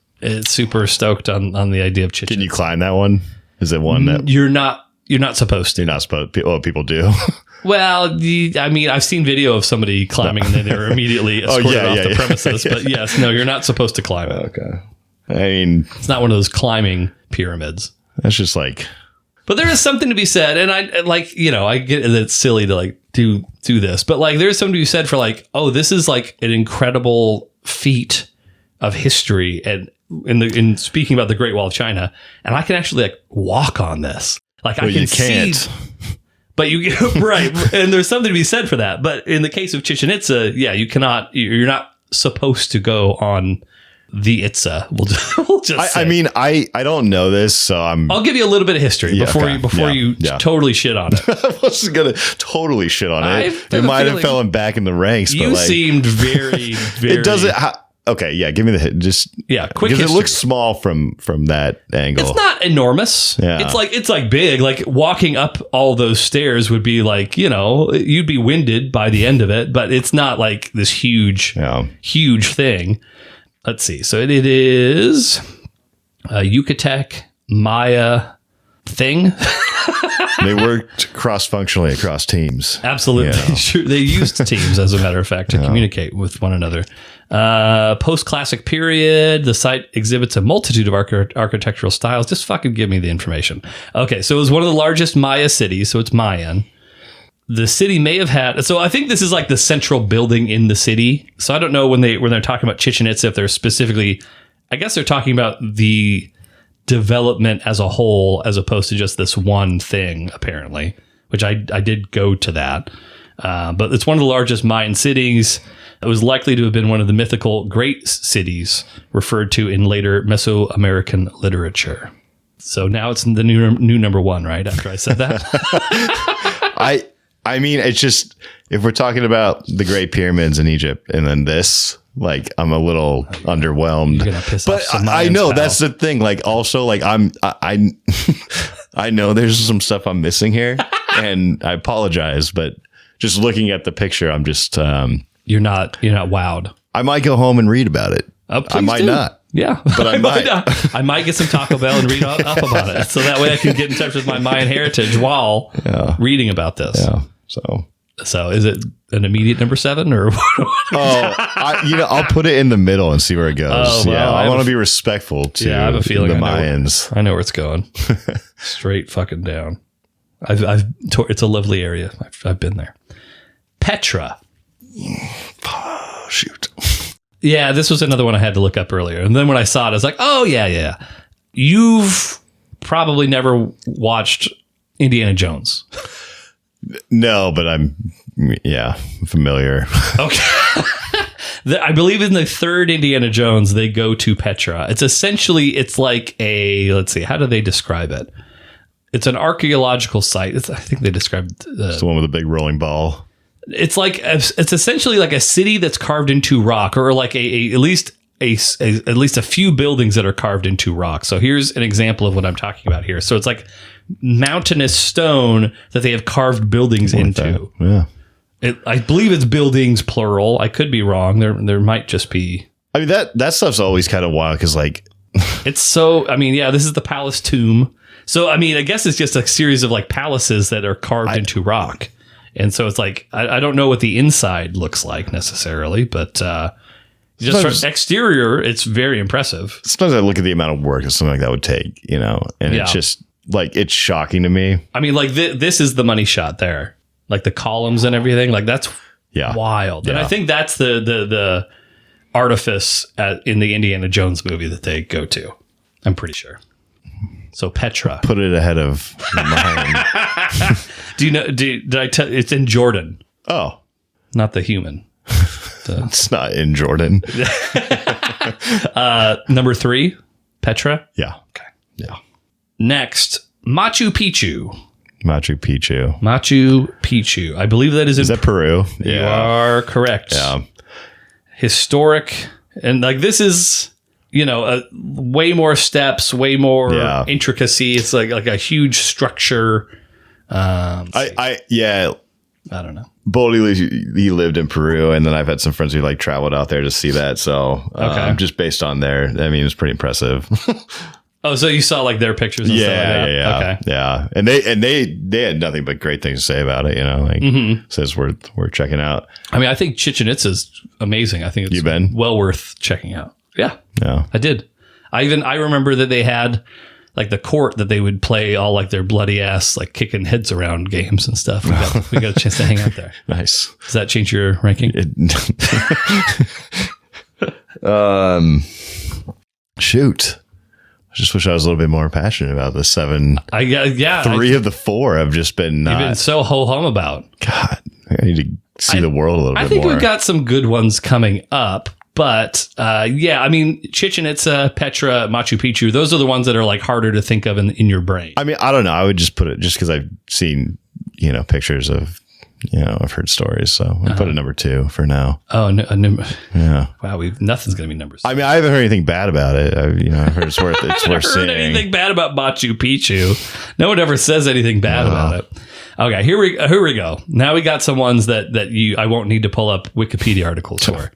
super stoked on the idea of Chichen. Can you climb that one? Is it one that you're not supposed to? You're not supposed to. Well, people do. Well, I mean, I've seen video of somebody climbing and then they're immediately escorted off the premises. But yes, no, you're not supposed to climb it. Okay. I mean, it's not one of those climbing pyramids. That's just like. But there is something to be said, and I get that it's silly to like do this, but like there's something to be said for like, oh, this is like an incredible feat of history, and in speaking about the Great Wall of China, and I can actually like walk on this, like I can see. But you right, and there's something to be said for that. But in the case of Chichen Itza, you cannot. You're not supposed to go on the Itza. We'll just say. I mean, I don't know this, so I'll give you a little bit of history before you totally shit on it. I wasn't gonna totally shit on it. You might have fallen back in the ranks. You but like, seemed very, very. It doesn't. okay, yeah, give me the hit. Just quick because history. it looks small from that angle. It's not enormous. Yeah. It's like big. Like walking up all those stairs would be like, you'd be winded by the end of it, but it's not like this huge thing. Let's see. So it is a Yucatec Maya thing. They worked cross-functionally across teams. Absolutely. Yeah. Sure. They used teams, as a matter of fact, to communicate with one another. Post-classic period. The site exhibits a multitude of architectural styles. Just fucking give me the information. Okay, so it was one of the largest Maya cities, so it's Mayan. The city may have had... So I think this is like the central building in the city. So I don't know when they're talking about Chichen Itza, if they're specifically... I guess they're talking about the development as a whole, as opposed to just this one thing, apparently, which I did go to that. But it's one of the largest Mayan cities. It was likely to have been one of the mythical great cities referred to in later Mesoamerican literature. So now it's the new number one, right? After I said that. I mean, it's just, if we're talking about the Great Pyramids in Egypt and then this, like, I'm a little underwhelmed. You're gonna piss but off some I Mayans, know pal. that's the thing. Like, also, like, I know there's some stuff I'm missing here, and I apologize. But just looking at the picture, I'm just You're not wowed. I might go home and read about it. I Please might do. not. Yeah, But I might. not. I might get some Taco Bell and read up about it, so that way I can get in touch with my Mayan heritage while reading about this. Yeah. So is it an immediate number 7 or? I'll put it in the middle and see where it goes. Oh, well, I want to be respectful to I have a feeling the I know Mayans. I know where it's going. Straight fucking down. It's a lovely area. I've been there. Petra. Oh, shoot. Yeah, this was another one I had to look up earlier. And then when I saw it, I was like, oh, yeah. You've probably never watched Indiana Jones. No, but I'm familiar. Okay. I believe in the third Indiana Jones, they go to Petra. It's like let's see, how do they describe it? It's an archaeological site. I think they described It's the one with the big rolling ball. It's essentially like a city that's carved into rock, or like at least a few buildings that are carved into rock. So here's an example of what I'm talking about here. So it's like mountainous stone that they have carved buildings into. Yeah. I believe it's buildings plural. I could be wrong. There might just be. I mean, that stuff's always kind of wild because, like, It's so. I mean, yeah, this is the palace tomb. So I mean, I guess it's just a series of like palaces that are carved into rock, and so it's like I don't know what the inside looks like necessarily, but just from exterior, it's very impressive. sometimes I look at the amount of work that something like that would take, and it's just like, it's shocking to me. I mean, like this is the money shot there, like the columns and everything. Like that's wild, and I think that's the artifice in the Indiana Jones movie that they go to. I'm pretty sure. So Petra. Put it ahead of mine. Do you know? Did I tell? It's in Jordan. Oh, Not the human. it's not in Jordan. Number 3, Petra. Yeah. Okay. Yeah. Next, Machu Picchu. Machu Picchu. Machu Picchu. I believe that is in Is that Peru? You are correct. Yeah. Historic. And like this is, way more steps, way more intricacy. It's like a huge structure. I don't know. Bodhi, he lived in Peru, and then I've had some friends who like traveled out there to see that. So just based on there, I mean, it's pretty impressive. Oh, so you saw like their pictures and stuff like that? Yeah. Okay. Yeah. And they had nothing but great things to say about it, says worth checking out. I mean, I think Chichen Itza is amazing. I think it's You been? well worth checking out. Yeah. Yeah. I did. I remember that they had like the court that they would play all like their bloody ass, like kicking heads around games and stuff. We got a chance to hang out there. Nice. Does that change your ranking? Shoot. I just wish I was a little bit more passionate about the 7. 3 of the 4 have just been You've been so ho-hum about. God, I need to see the world a little bit more. I think we've got some good ones coming up. But I mean, Chichen Itza, Petra, Machu Picchu, those are the ones that are like harder to think of in your brain. I mean, I don't know. I would just put it just because I've seen, pictures of I've heard stories, so I'll put it number 2 for now. Oh, no, Yeah. wow, nothing's going to be number 6. I mean, I haven't heard anything bad about it. I've heard it's worth I haven't seeing. heard anything bad about Machu Picchu. No one ever says anything bad about it. Okay, here we go. Now we got some ones that I won't need to pull up Wikipedia articles for.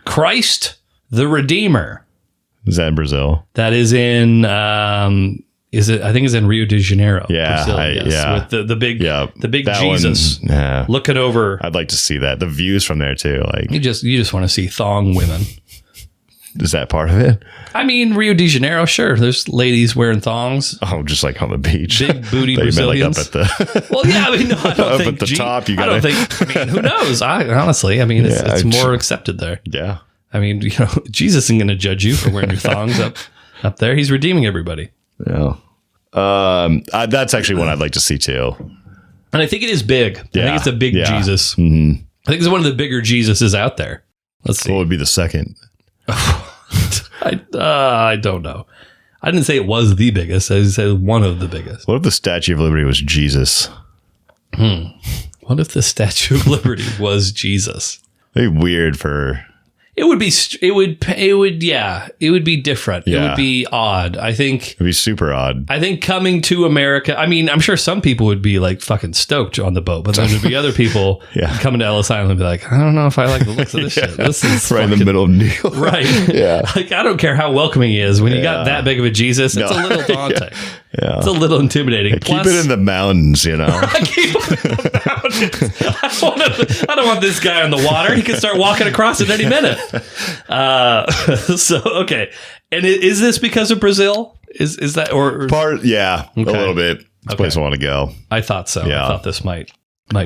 Christ the Redeemer. Is that in Brazil? That is in I think it's in Rio de Janeiro. Yeah, Brazil, yes, with the big that Jesus one, looking over. I'd like to see that. The views from there too. Like You just want to see thong women. Is that part of it? I mean, Rio de Janeiro, sure. There's ladies wearing thongs. Oh, just like on the beach. Big booty Thought you meant, like, Brazilians. up at the Well, yeah, I mean, no, I don't up think at the top. You I don't think. I mean, who knows? Honestly, I mean, it's more accepted there. Yeah. I mean, Jesus isn't going to judge you for wearing your thongs up there. He's redeeming everybody. Yeah. That's actually one I'd like to see too. And I think it is big. I think it's a big Jesus. Mm-hmm. I think it's one of the bigger Jesuses out there. Let's see. What would be the second? I don't know. I didn't say it was the biggest. I said one of the biggest. What if the Statue of Liberty was Jesus? What if the Statue of Liberty was Jesus? It'd be weird for... It would be different. It Yeah. would be odd. I think It'd be super odd. I think coming to America, I mean, I'm sure some people would be like fucking stoked on the boat, but then there'd be other people coming to Ellis Island and be like, I don't know if I like the looks of this shit. This is right in the middle of New York. Right. Yeah. Like, I don't care how welcoming he is. When you got that big of a Jesus, it's a little daunting. Yeah. It's a little intimidating. Keep it in the mountains, I keep it in the mountains. I don't want this guy on the water. He can start walking across at any minute. So, okay. And is this because of Brazil? Is that or part? Yeah, a little bit. It's a place I want to go. I thought so. Yeah. I thought this might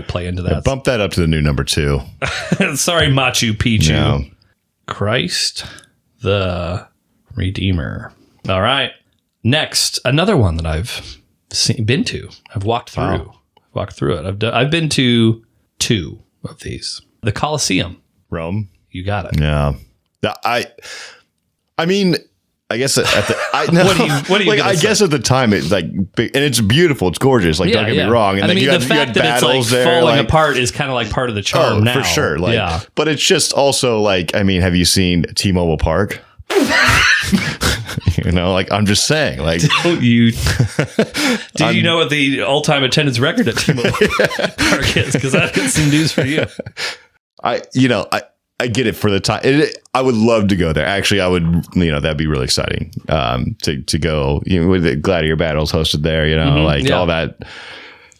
play into that. Bump that up to the new number 2. Sorry, Machu Picchu. Yeah. Christ the Redeemer. All right. Next, another one that I've been to. I've walked through. Wow. Walked through it. I've been to 2 of these. The Colosseum. Rome. You got it. Yeah. I mean, I guess at the What do you like? I guess at the time it's like big, and it's beautiful, it's gorgeous. Like don't get me wrong. And I like, mean, you the had fact that it's like there, falling like, apart is kind of like part of the charm now. for sure. Like, but it's just also like, I mean, have you seen T-Mobile Park? Like I'm just saying, like, Did you know what the all-time attendance record at T-Mobile Park is? Because I've got some news for you. I get it for the time. I would love to go there. Actually, I would. That'd be really exciting. To go. With the gladiator battles hosted there. All that.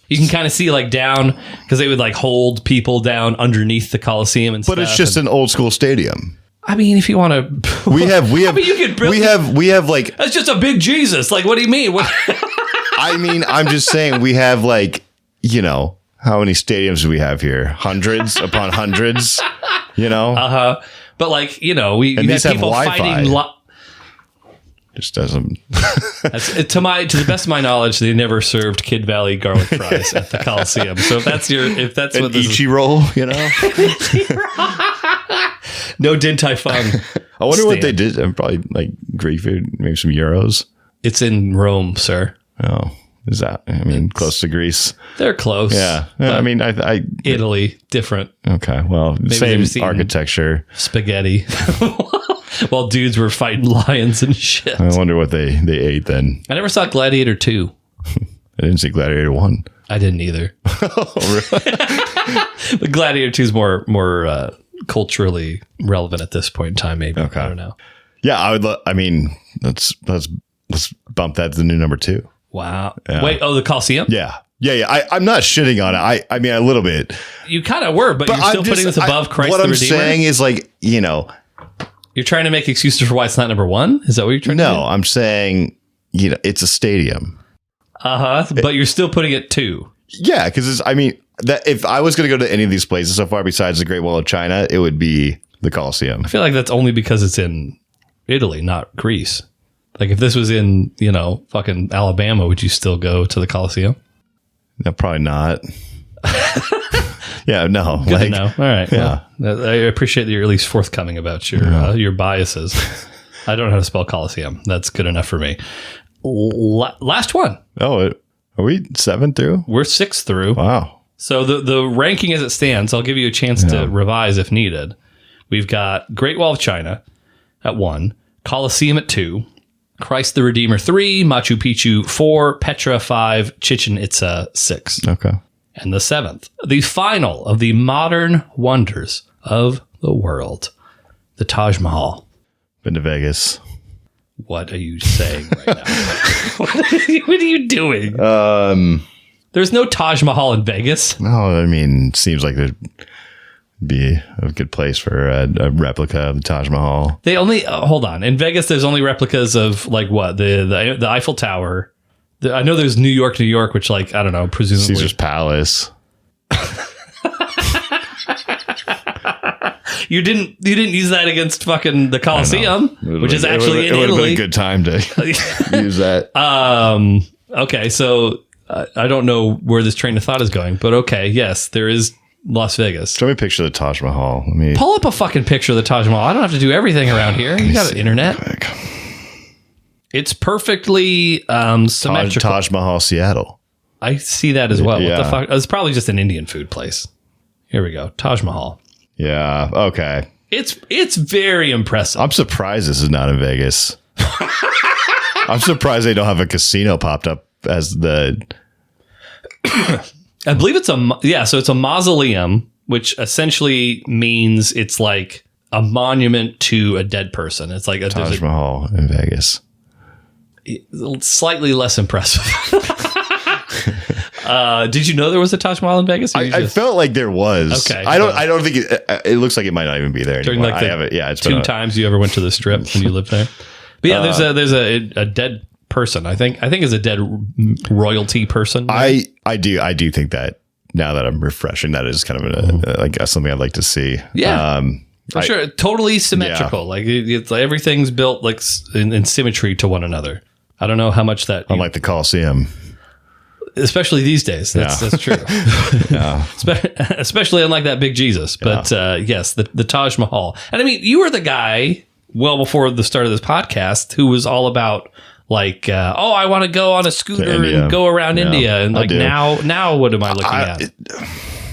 You can kind of see like down because they would like hold people down underneath the Coliseum and stuff. But it's just an old school stadium. I mean, if you want to, we have like that's just a big Jesus. Like, what do you mean? What? I mean, I'm just saying we have like, how many stadiums do we have here? Hundreds upon hundreds, But like, we have people fighting. Just doesn't. To the best of my knowledge, they never served Kid Valley garlic fries at the Coliseum. So if that's an what this Ichi roll, no Din Tai Fung. I wonder what they did. Probably like Greek food, maybe some gyros. It's in Rome, sir. Oh, is that? I mean, close to Greece. They're close. Yeah. I mean, Italy, different. Okay. Well, same architecture. Spaghetti. While dudes were fighting lions and shit. I wonder what they ate then. I never saw Gladiator 2. I didn't see Gladiator 1. I didn't either. Oh, really? But Gladiator 2 is more culturally relevant at this point in time, maybe. Okay. I don't know. Yeah, I would. I mean, let's bump that to the new number 2. Wow. Yeah. Wait, the Coliseum? Yeah. I'm not shitting on it. I mean, a little bit. You kind of were, but you're still putting this above Christ the Redeemer? What I'm saying is like, You're trying to make excuses for why it's not number 1? Is that what you're trying to do? No, I'm saying, it's a stadium. But you're still putting it 2. Yeah, because that if I was going to go to any of these places so far besides the Great Wall of China, it would be the Colosseum. I feel like that's only because it's in Italy, not Greece. Like if this was in, fucking Alabama, would you still go to the Colosseum? No, probably not. Yeah, no. Good to know. All right. Yeah. Well, I appreciate that you're at least forthcoming about your biases. I don't know how to spell Coliseum. That's good enough for me. Last one. Oh, are we 7 through? We're 6 through. Wow. So the ranking as it stands, I'll give you a chance to revise if needed. We've got Great Wall of China at 1, Colosseum at 2, Christ the Redeemer 3, Machu Picchu 4, Petra 5, Chichen Itza 6. Okay. And the 7th, the final of the modern wonders of the world, the Taj Mahal. Been to Vegas. What are you saying right now? What are you doing? There's no Taj Mahal in Vegas. No, I mean, seems like there'd be a good place for a replica of the Taj Mahal. They only hold on. In Vegas, there's only replicas of like what the Eiffel Tower. I know there's New York, which like I don't know, presumably Caesar's Palace. You didn't use that against fucking the Colosseum, which is actually in Italy. It would have been a good time to use that. Okay, so I don't know where this train of thought is going, but okay, yes, there is Las Vegas. Show me a picture of the Taj Mahal. Let me pull up a fucking picture of the Taj Mahal. I don't have to do everything around here. You got an internet. It's perfectly symmetrical. Taj Mahal, Seattle. I see that as well. Yeah. What the fuck? It's probably just an Indian food place. Here we go. Taj Mahal. Yeah. Okay. It's very impressive. I'm surprised this is not in Vegas. I'm surprised they don't have a casino popped up as the. I believe it's so it's a mausoleum, which essentially means it's like a monument to a dead person. It's like Taj Mahal in Vegas. Slightly less impressive. Did you know there was a Taj Mahal in Vegas? I felt like there was. Okay. I don't think it looks like it might not even be there anymore. During like it's two times you ever went to the Strip when you lived there. But yeah, there's a dead person. I think is a dead royalty person. Right? I do think that now that I'm refreshing, that is kind of something I'd like to see. Yeah. For sure. Totally symmetrical. Yeah. Like everything's built like in symmetry to one another. I don't know how much that. Unlike the Colosseum. Especially these days. That's true. Yeah. Especially unlike that big Jesus. But yes, the Taj Mahal. And I mean, you were the guy well before the start of this podcast who was all about like, I want to go on a scooter and go around India. And like now what am I looking at?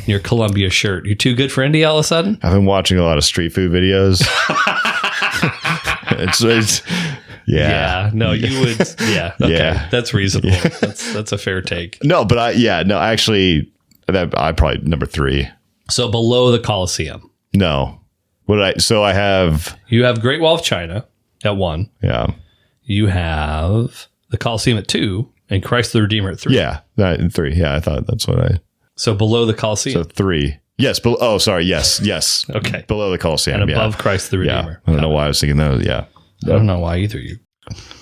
Your Columbia shirt. You're too good for India all of a sudden? I've been watching a lot of street food videos. it's yeah. No, you would. Yeah. Okay. Yeah. That's reasonable. Yeah. That's a fair take. No, but I probably number 3. So below the Colosseum. No. I have. You have Great Wall of China at 1. Yeah. You have the Colosseum at 2 and Christ the Redeemer at 3. Yeah. That in 3. Yeah. I thought that's what I. So below the Colosseum. So 3. Yes. Sorry. Yes. Okay. Below the Colosseum. And above Christ the Redeemer. Yeah. I don't know why I was thinking that. Yeah. I don't know why either, you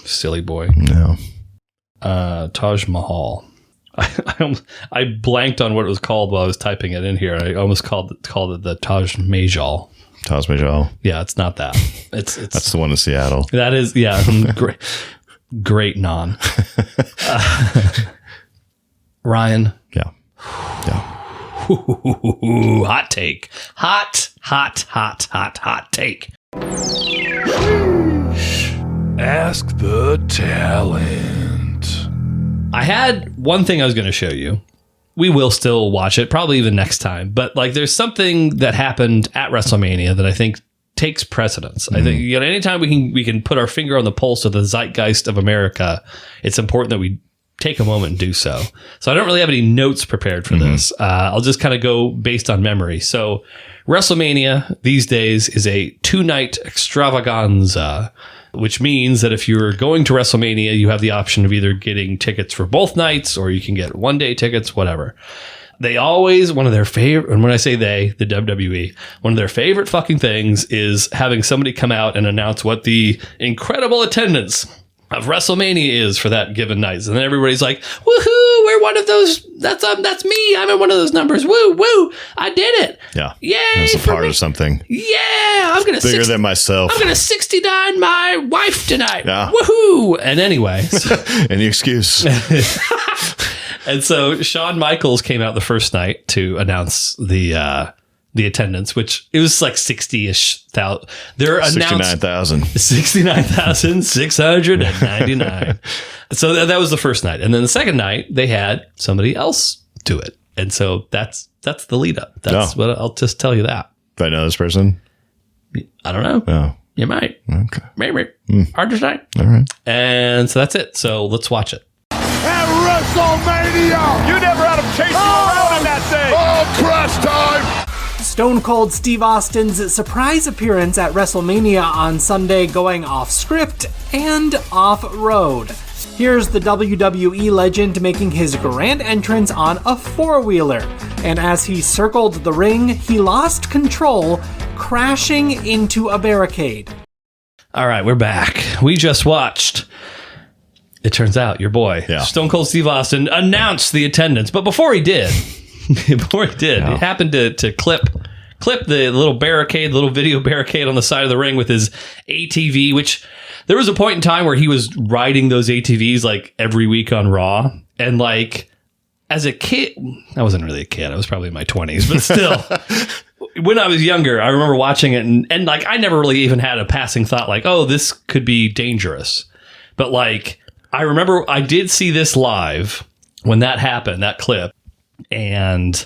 silly boy. No. Taj Mahal. I blanked on what it was called while I was typing it in here. I almost called it the Taj Mahal. Taj Mahal. Yeah, it's not that. It's that's the one in Seattle. That is, yeah. Great non. Ryan. Yeah. Hot take. Hot take. Ask the talent. I had one thing I was going to show you. We will still watch it, probably even next time. But like, there's something that happened at WrestleMania that I think takes precedence. I think anytime we can put our finger on the pulse of the zeitgeist of America, it's important that we take a moment and do so. So I don't really have any notes prepared for this. I'll just kind of go based on memory. So WrestleMania these days is a 2-night extravaganza, which means that if you're going to WrestleMania, you have the option of either getting tickets for both nights or you can get one-day tickets, whatever. They always, one of their favorite, and when I say they, the WWE, one of their favorite fucking things is having somebody come out and announce what the incredible attendance of WrestleMania is for that given night. And then everybody's like, woohoo, we're one of those, that's me, I'm in one of those numbers, woo, I did it. Yeah. Yay. That's a part of something. Yeah, I'm going to bigger than myself. I'm going to 69 my wife tonight. Yeah. Woohoo. And anyway. Any excuse. And so Shawn Michaels came out the first night to announce the attendance, which it was like 60-ish thousand. They're announced 69,699. So that was the first night. And then the second night, they had somebody else do it. And so that's the lead up. That's what I'll just tell you that. Do I know this person? I don't know. Oh. You might. Okay. Maybe. Hard to say. All right. And so that's it. So let's watch it. At WrestleMania! You never had him chasing around in that thing! Oh, crash time! Stone Cold Steve Austin's surprise appearance at WrestleMania on Sunday going off script and off road. Here's the WWE legend making his grand entrance on a four-wheeler, and as he circled the ring, he lost control, crashing into a barricade. All right, we're back. We just watched, it turns out, your boy, Stone Cold Steve Austin, announced the attendance. But before he did, he happened to clip the little barricade, the little video barricade on the side of the ring with his ATV, which there was a point in time where he was riding those ATVs like every week on Raw. And like, as a kid, I wasn't really a kid. I was probably in my 20s, but still, when I was younger, I remember watching it and like, I never really even had a passing thought like, oh, this could be dangerous. But like, I remember I did see this live when that happened, that clip. And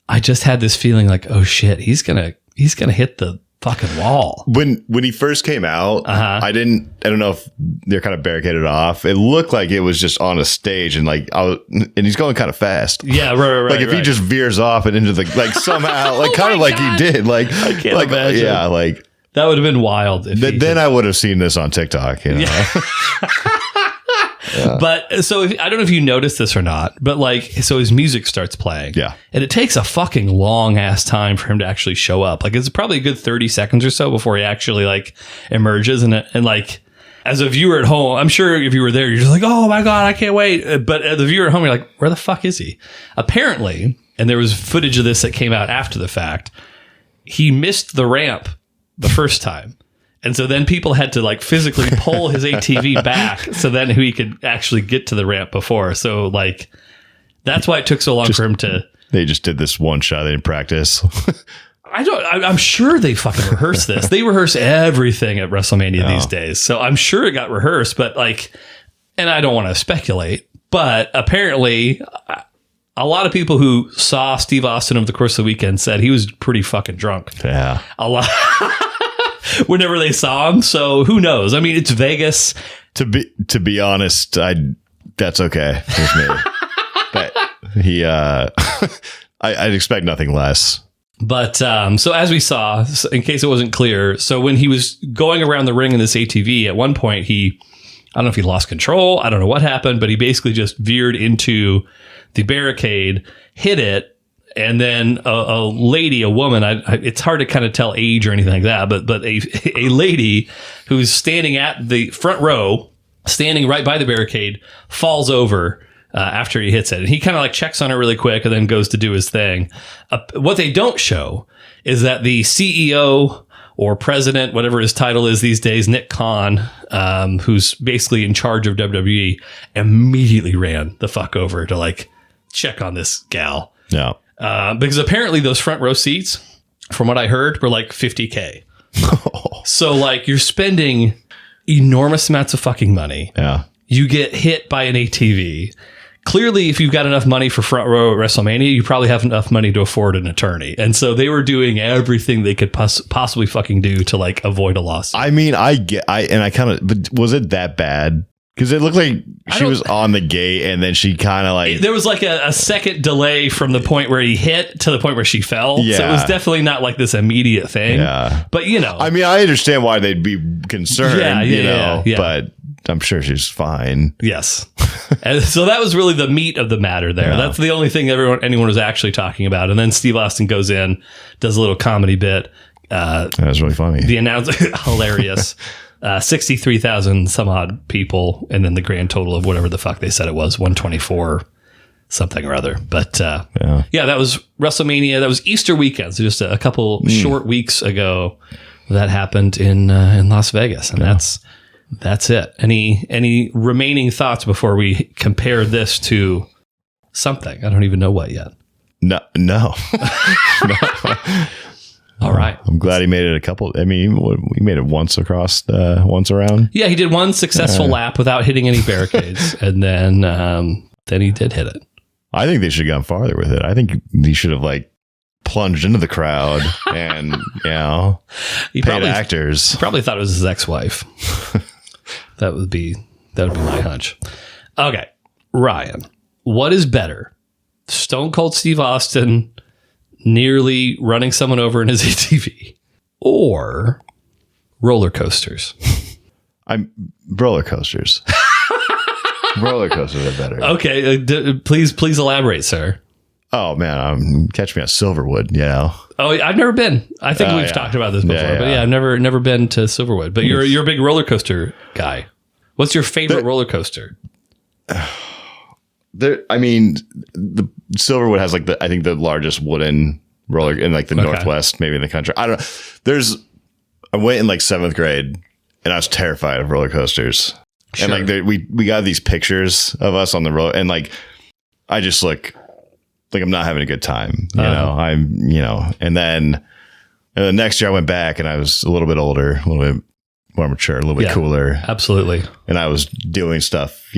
I just had this feeling like, oh shit, he's gonna hit the fucking wall. When he first came out, I don't know if they're kind of barricaded off. It looked like it was just on a stage, and like and he's going kind of fast. Yeah, right. Like if he just veers off and into the like somehow, like kind of like he did. Like I can't like imagine. Yeah, like that would have been wild. If then I would have seen this on TikTok. You know? Yeah. But so I don't know if you noticed this or not, but like, so his music starts playing. Yeah. And it takes a fucking long ass time for him to actually show up. Like it's probably a good 30 seconds or so before he actually like emerges. And like, as a viewer at home, I'm sure if you were there, you're just like, oh my God, I can't wait. But as a viewer at home, you're like, where the fuck is he? Apparently, and there was footage of this that came out after the fact, he missed the ramp the first time. And so then people had to like physically pull his ATV back so then he could actually get to the ramp before. So like, that's why it took so long for him to. They just did this one shot. They didn't practice. I'm sure they fucking rehearse this. They rehearse everything at WrestleMania these days. So I'm sure it got rehearsed, but like, and I don't want to speculate, but apparently a lot of people who saw Steve Austin over the course of the weekend said he was pretty fucking drunk. Yeah. A lot. Whenever they saw him. So who knows? I mean, it's Vegas. To be honest, that's okay with me. But he, I'd expect nothing less. But so as we saw, in case it wasn't clear, so when he was going around the ring in this ATV, at one point I don't know if he lost control. I don't know what happened, but he basically just veered into the barricade, hit it. And then a woman, it's hard to kind of tell age or anything like that, but a lady who's standing at the front row, standing right by the barricade, falls over after he hits it. And he kind of like checks on her really quick and then goes to do his thing. What they don't show is that the CEO or president, whatever his title is these days, Nick Khan, who's basically in charge of WWE, immediately ran the fuck over to like check on this gal. Yeah. Because apparently those front row seats, from what I heard, were like $50K. So like you're spending enormous amounts of fucking money. Yeah. You get hit by an ATV. Clearly, if you've got enough money for front row at WrestleMania, you probably have enough money to afford an attorney. And so they were doing everything they could possibly fucking do to like avoid a lawsuit. I mean, but was it that bad? Because it looked like she was on the gate and then she kind of like... There was like a second delay from the point where he hit to the point where she fell. Yeah. So it was definitely not like this immediate thing. Yeah. But, you know... I mean, I understand why they'd be concerned, yeah. But I'm sure she's fine. Yes. And so that was really the meat of the matter there. Yeah. That's the only thing anyone was actually talking about. And then Steve Austin goes in, does a little comedy bit. That was really funny. The announcer... Hilarious. 63,000 some odd people, and then the grand total of whatever the fuck they said it was, 124 something or other. But yeah, that was WrestleMania. That was Easter weekend, so just a couple short weeks ago that happened in Las Vegas, and that's it. Any remaining thoughts before we compare this to something? I don't even know what yet. No. No. All right. I'm glad he made it a couple. I mean, he made it once around. Yeah, he did one successful lap without hitting any barricades, and then he did hit it. I think they should have gone farther with it. I think he should have like plunged into the crowd and paid actors. He probably thought it was his ex-wife. That would be my hunch. Okay, Ryan, what is better? Stone Cold Steve Austin nearly running someone over in his ATV, or roller coasters? Roller coasters. Roller coasters are better. Okay, please elaborate, sir. Oh man, catch me at Silverwood. Oh, I've never been. I think we've talked about this before, but I've never been to Silverwood. But you're a big roller coaster guy. What's your favorite roller coaster? The Silverwood has like I think the largest wooden roller in like the Northwest, maybe in the country. I don't know. I went in like 7th grade and I was terrified of roller coasters. Sure. And like we got these pictures of us on the road and like I just look like I'm not having a good time, and then the next year I went back and I was a little bit older, a little bit more mature, a little bit cooler. Absolutely. And I was doing stuff,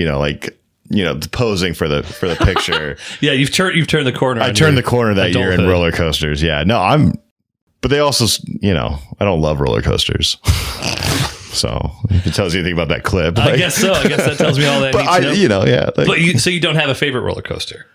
posing for the picture. Yeah. You've turned the corner. I turned the corner that year in roller coasters. Yeah. No, but they also, I don't love roller coasters. So if it tells you anything about that clip, I guess so. I guess that tells me all that. But so you don't have a favorite roller coaster?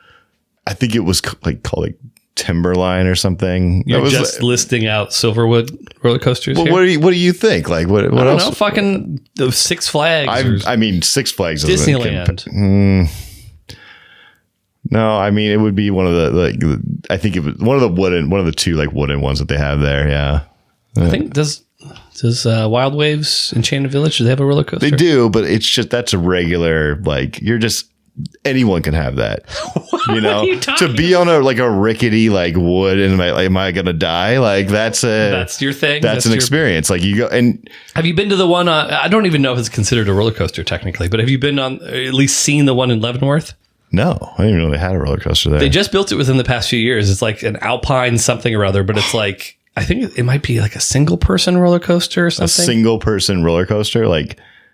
I think it was called Timberline or something. You're just listing out Silverwood roller coasters. Well, here? what do you think? Like what I don't else? know, fucking Six Flags. Six Flags. Disneyland. No, it would be one of the I think it was one of the two wooden ones that they have there. Yeah. I think does Wild Waves Enchanted Village, do they have a roller coaster? They do, but it's just that's a regular anyone can have that. What are you talking to be on a rickety wood and am I gonna die? That's your thing. That's an experience. You go and have you been to the one? I don't even know if it's considered a roller coaster technically, but have you been on at least seen the one in Leavenworth? No, I didn't even know they had a roller coaster there. They just built it within the past few years. It's like an Alpine something or other, but it's like I think it might be like a single person roller coaster or something. A single person roller coaster,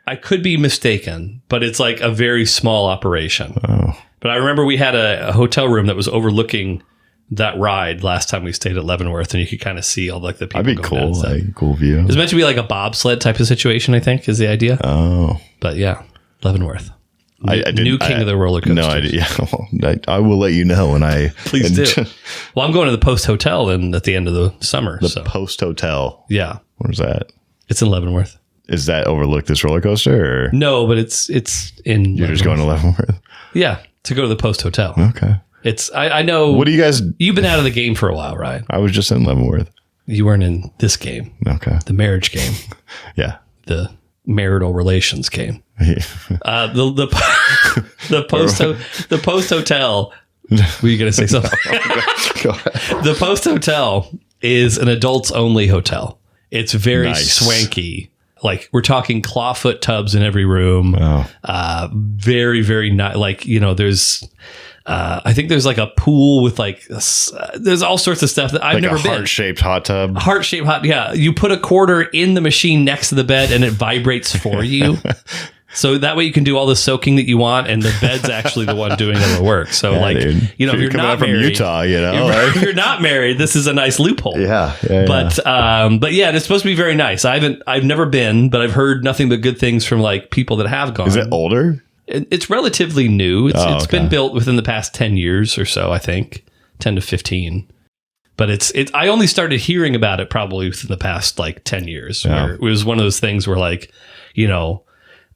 I could be mistaken, but it's like a very small operation. Oh. But I remember we had a hotel room that was overlooking that ride last time we stayed at Leavenworth, and you could kind of see all the people. That'd be cool. Cool view. It's meant to be like a bobsled type of situation, I think, is the idea. Oh. But yeah, Leavenworth. New king of the roller coasters. No idea. I will let you know when I... Please do. Well, I'm going to the Post Hotel at the end of the summer. The Post Hotel? Yeah. Where's that? It's in Leavenworth. Is that overlook this roller coaster? Or? No, but it's in You're just going to Leavenworth? Yeah, to go to the Post Hotel. Okay. I know... What do you guys... You've been out of the game for a while, right? I was just in Leavenworth. You weren't in this game. Okay. The marriage game. Yeah. The marital relations game. The Post Hotel. Were you going to say something? Go ahead. The Post Hotel is an adults only hotel. It's very swanky. We're talking clawfoot tubs in every room. Oh. Very, very nice. There's I think there's a pool with there's all sorts of stuff that I've never been. Heart-shaped hot tub. Heart-shaped hot. Yeah. You put a quarter in the machine next to the bed and it vibrates for you. So that way you can do all the soaking that you want, and the bed's actually the one doing all the work. So if you're not married, from Utah, if you're not married, this is a nice loophole. Yeah. But it's supposed to be very nice. I've never been, but I've heard nothing but good things from people that have gone. Is it older? It's relatively new. It's been built within the past 10 years or so, I think 10 to 15. But I only started hearing about it probably within the past 10 years. Yeah. Where it was one of those things where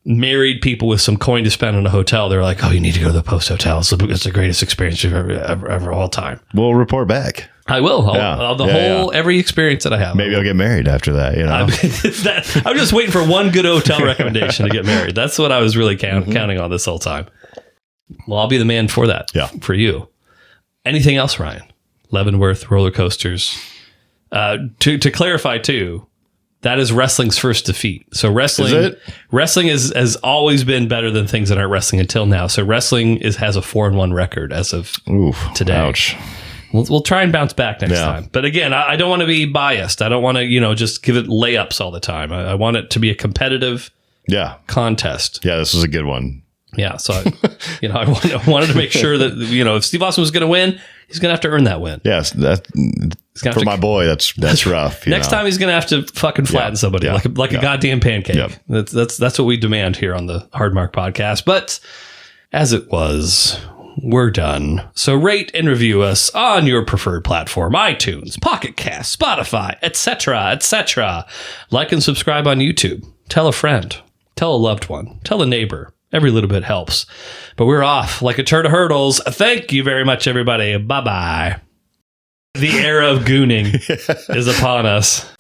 married people with some coin to spend on a hotel, they're like, oh, you need to go to the Post Hotel. It's the greatest experience you've ever all time. We'll report back. I will. Every experience that I have. Maybe I'll get married after that. I'm just waiting for one good hotel recommendation to get married. That's what I was really counting on this whole time. Well, I'll be the man for that. Yeah. For you. Anything else, Ryan? Leavenworth, roller coasters. To clarify too, that is wrestling's first defeat. So wrestling has always been better than things that aren't wrestling until now. So wrestling has a 4-1 record as of today. Ouch. We'll try and bounce back next time. But again, I don't want to be biased. I don't want to, just give it layups all the time. I want it to be a competitive contest. Yeah, this was a good one. Yeah, so I wanted to make sure that if Steve Austin was going to win, he's going to have to earn that win. Yes, for my boy, that's rough. Next time he's going to have to fucking flatten somebody like a goddamn pancake. Yep. That's what we demand here on the Hard Mark podcast. But as it was, we're done. So rate and review us on your preferred platform: iTunes, Pocket Cast, Spotify, etc., etc. Like and subscribe on YouTube. Tell a friend. Tell a loved one. Tell a neighbor. Every little bit helps. But we're off like a turd of hurdles. Thank you very much, everybody. Bye-bye. The era of gooning is upon us.